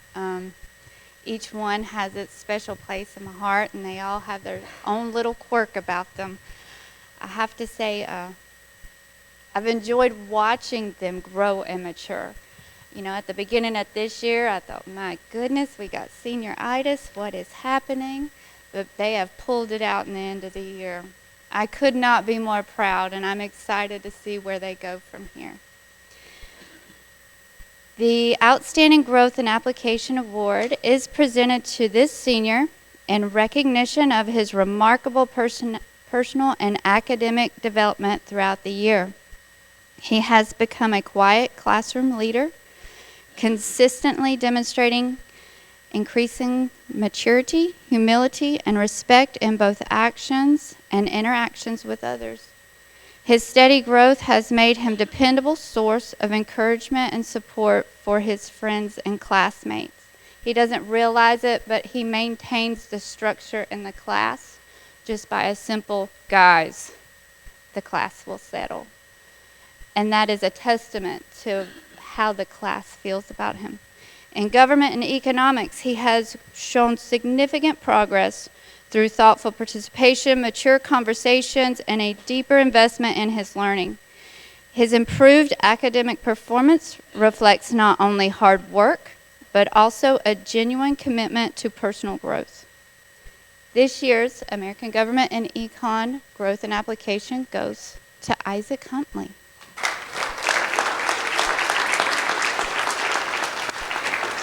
Each one has its special place in my heart, and they all have their own little quirk about them. I have to say I've enjoyed watching them grow and mature. You know, at the beginning of this year, I thought, my goodness, we got senioritis. What is happening? But they have pulled it out in the end of the year. I could not be more proud, and I'm excited to see where they go from here. The Outstanding Growth and Application Award is presented to this senior in recognition of his remarkable personal and academic development throughout the year. He has become a quiet classroom leader, consistently demonstrating increasing maturity, humility, and respect in both actions and interactions with others. His steady growth has made him a dependable source of encouragement and support for his friends and classmates. He doesn't realize it, but he maintains the structure in the class just by a simple, guys, the class will settle. And that is a testament to how the class feels about him. In government and economics, he has shown significant progress through thoughtful participation, mature conversations, and a deeper investment in his learning. His improved academic performance reflects not only hard work, but also a genuine commitment to personal growth. This year's American Government and Econ Growth and Application goes to Isaac Huntley.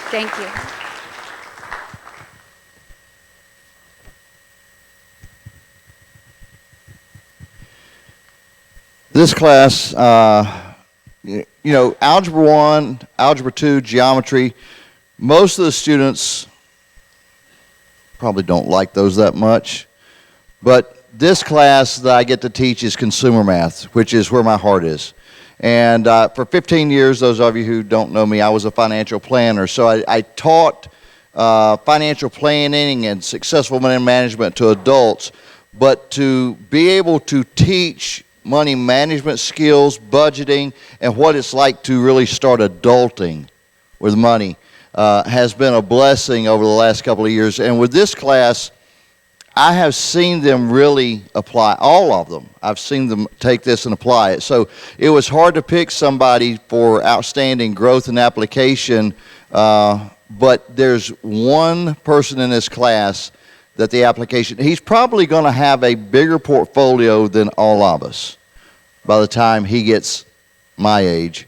Thank you. This class, Algebra 1, Algebra 2, Geometry, most of the students probably don't like those that much. But this class that I get to teach is consumer math, which is where my heart is. And for 15 years, those of you who don't know me, I was a financial planner. So I taught financial planning and successful money management to adults. But to be able to teach money management skills, budgeting, and what it's like to really start adulting with money has been a blessing over the last couple of years. And with this class, I have seen them really apply, all of them. I've seen them take this and apply it. So it was hard to pick somebody for outstanding growth and application, but there's one person in this class that the application, he's probably going to have a bigger portfolio than all of us by the time he gets my age.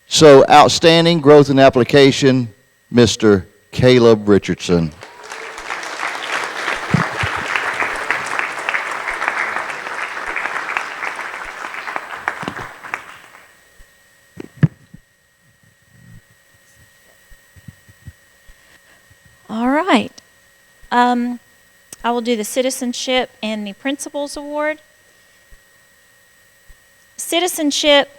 So outstanding growth and application, Mr. Caleb Richardson. All right. I will do the Citizenship and the Principals Award. Citizenship,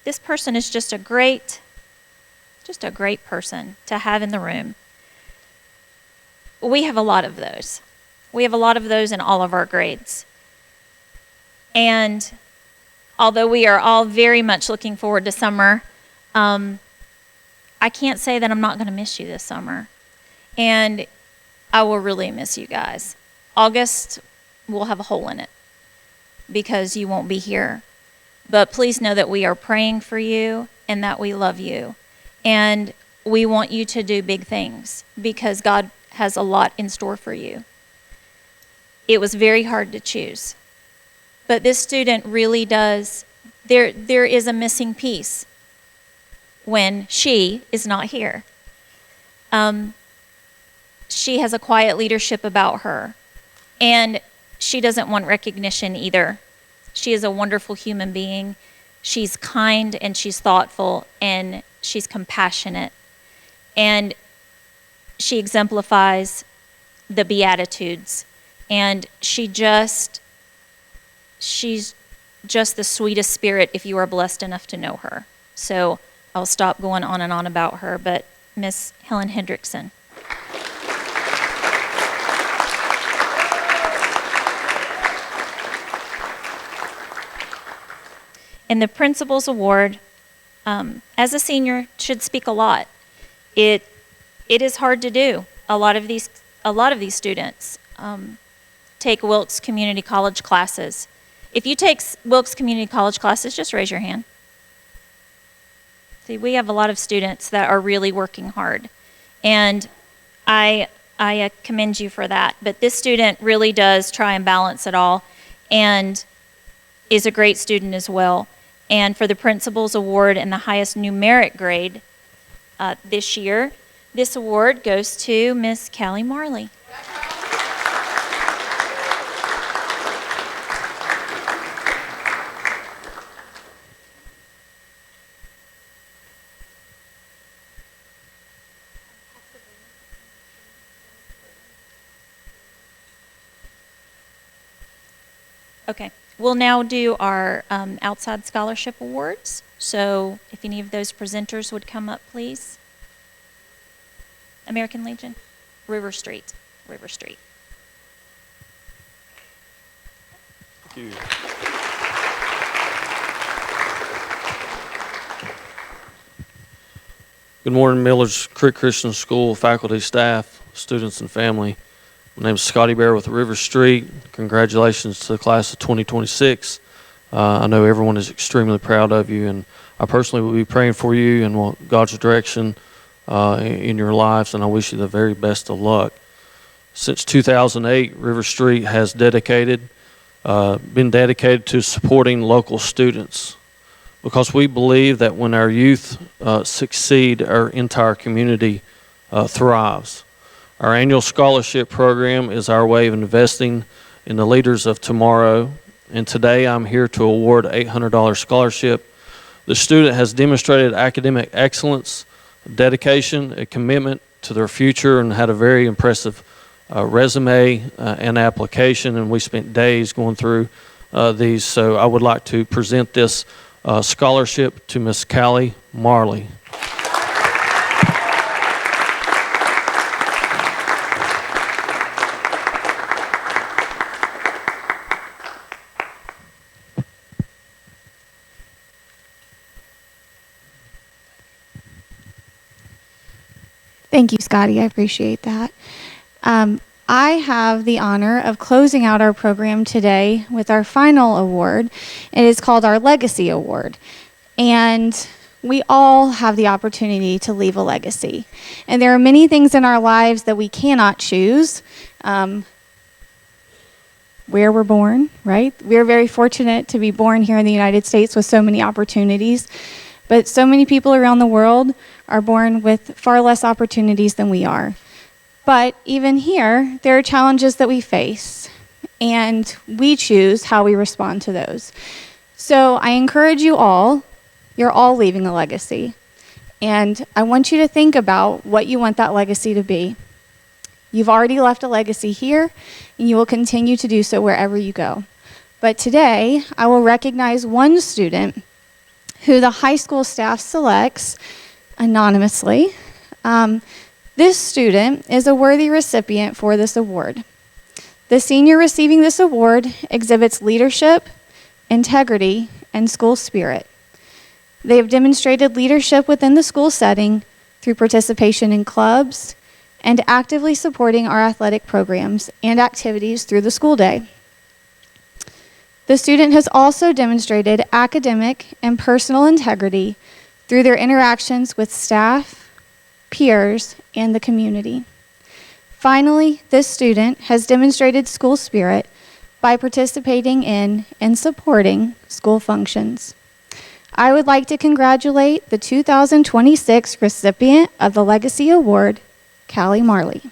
this person is just a great person to have in the room. We have a lot of those. We have a lot of those in all of our grades. And although we are all very much looking forward to summer, I can't say that I'm not going to miss you this summer. And I will really miss you guys. August will have a hole in it because you won't be here. But please know that we are praying for you and that we love you. And we want you to do big things because God has a lot in store for you. It was very hard to choose. But this student really does, there is a missing piece when she is not here. She has a quiet leadership about her, and she doesn't want recognition either. She is a wonderful human being. She's kind and she's thoughtful and she's compassionate. And she exemplifies the Beatitudes. And she's just the sweetest spirit if you are blessed enough to know her. So I'll stop going on and on about her, but Miss Helen Hendrickson. And the Principals Award, as a senior, should speak a lot. It is hard to do. A lot of these students take Wilkes Community College classes. If you take Wilkes Community College classes, just raise your hand. See, we have a lot of students that are really working hard, and I commend you for that. But this student really does try and balance it all, and is a great student as well. And for the Principals Award and the highest numeric grade this year, this award goes to Miss Callie Marley. Okay, we'll now do our outside scholarship awards. So if any of those presenters would come up, please. American Legion, River Street, River Street. Thank you. Good morning, Millers Creek Christian School faculty, staff, students, and family. My name is Scotty Bear with River Street. Congratulations to the class of 2026. I know everyone is extremely proud of you, and I personally will be praying for you and want God's direction in your lives, and I wish you the very best of luck. Since 2008, River Street has been dedicated to supporting local students, because we believe that when our youth succeed, our entire community thrives. Our annual scholarship program is our way of investing in the leaders of tomorrow, and today I'm here to award an $800 scholarship. The student has demonstrated academic excellence, dedication, a commitment to their future, and had a very impressive resume and application, and we spent days going through these. So I would like to present this scholarship to Miss Callie Marley. Thank you, Scotty. I appreciate that. I have the honor of closing out our program today with our final award. It is called our Legacy Award. And we all have the opportunity to leave a legacy. And there are many things in our lives that we cannot choose. Where we're born, right? We're very fortunate to be born here in the United States with so many opportunities. But so many people around the world are born with far less opportunities than we are. But even here, there are challenges that we face, and we choose how we respond to those. So I encourage you all, you're all leaving a legacy, and I want you to think about what you want that legacy to be. You've already left a legacy here, and you will continue to do so wherever you go. But today, I will recognize one student who the high school staff selects anonymously. This student is a worthy recipient for this award. The senior receiving this award exhibits leadership, integrity, and school spirit. They have demonstrated leadership within the school setting through participation in clubs and actively supporting our athletic programs and activities through the school day. The student has also demonstrated academic and personal integrity through their interactions with staff, peers, and the community. Finally, this student has demonstrated school spirit by participating in and supporting school functions. I would like to congratulate the 2026 recipient of the Legacy Award, Callie Marley.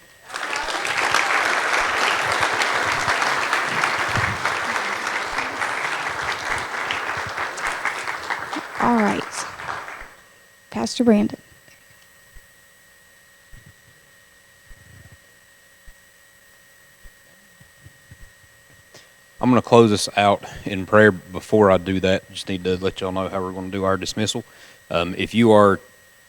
All right, Pastor Brandon. I'm going to close us out in prayer. Before I do that, just need to let y'all know how we're going to do our dismissal. If you are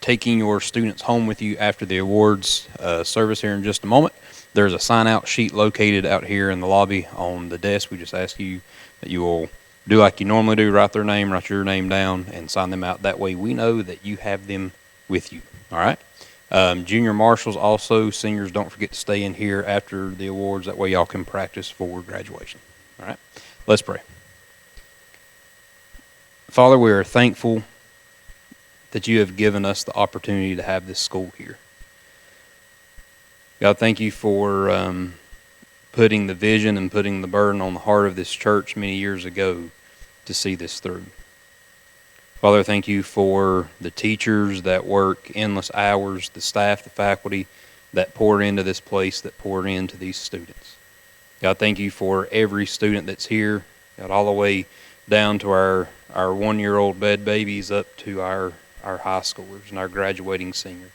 taking your students home with you after the awards service here in just a moment, there's a sign-out sheet located out here in the lobby on the desk. We just ask you that you will do like you normally do, write their name, write your name down, and sign them out. That way we know that you have them with you, all right? Junior marshals also, seniors, don't forget to stay in here after the awards. That way y'all can practice for graduation. All right, let's pray. Father, we are thankful that you have given us the opportunity to have this school here. God, thank you for putting the vision and putting the burden on the heart of this church many years ago to see this through. Father, thank you for the teachers that work endless hours, the staff, the faculty that pour into this place, that pour into these students. God, thank you for every student that's here, God, all the way down to our 1-year-old bed babies up to our high schoolers and our graduating seniors.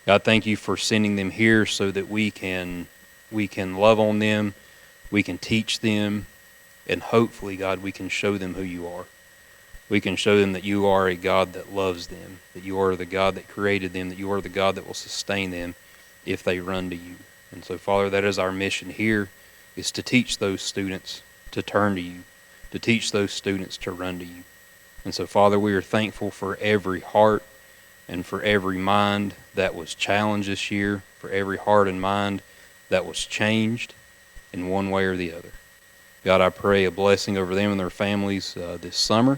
God, thank you for sending them here so that we can love on them, we can teach them, and hopefully, God, we can show them who you are. we can show them that you are a God that loves them, that you are the God that created them, that you are the God that will sustain them if they run to you. And so, Father, that is our mission here, is to teach those students to turn to you, to teach those students to run to you. And so, Father, we are thankful for every heart and for every mind that was challenged this year, for every heart and mind that was changed in one way or the other. God, I pray a blessing over them and their families this summer,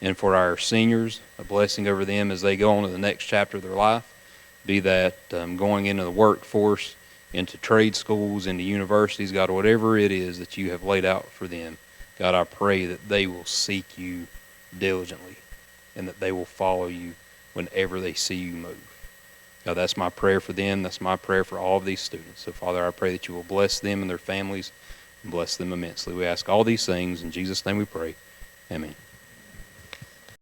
and for our seniors, a blessing over them as they go on to the next chapter of their life, be that going into the workforce, into trade schools, into universities, God, whatever it is that you have laid out for them, God, I pray that they will seek you diligently and that they will follow you whenever they see you move. God, that's my prayer for them. That's my prayer for all of these students. So, Father, I pray that you will bless them and their families and bless them immensely. We ask all these things in Jesus' name we pray. Amen.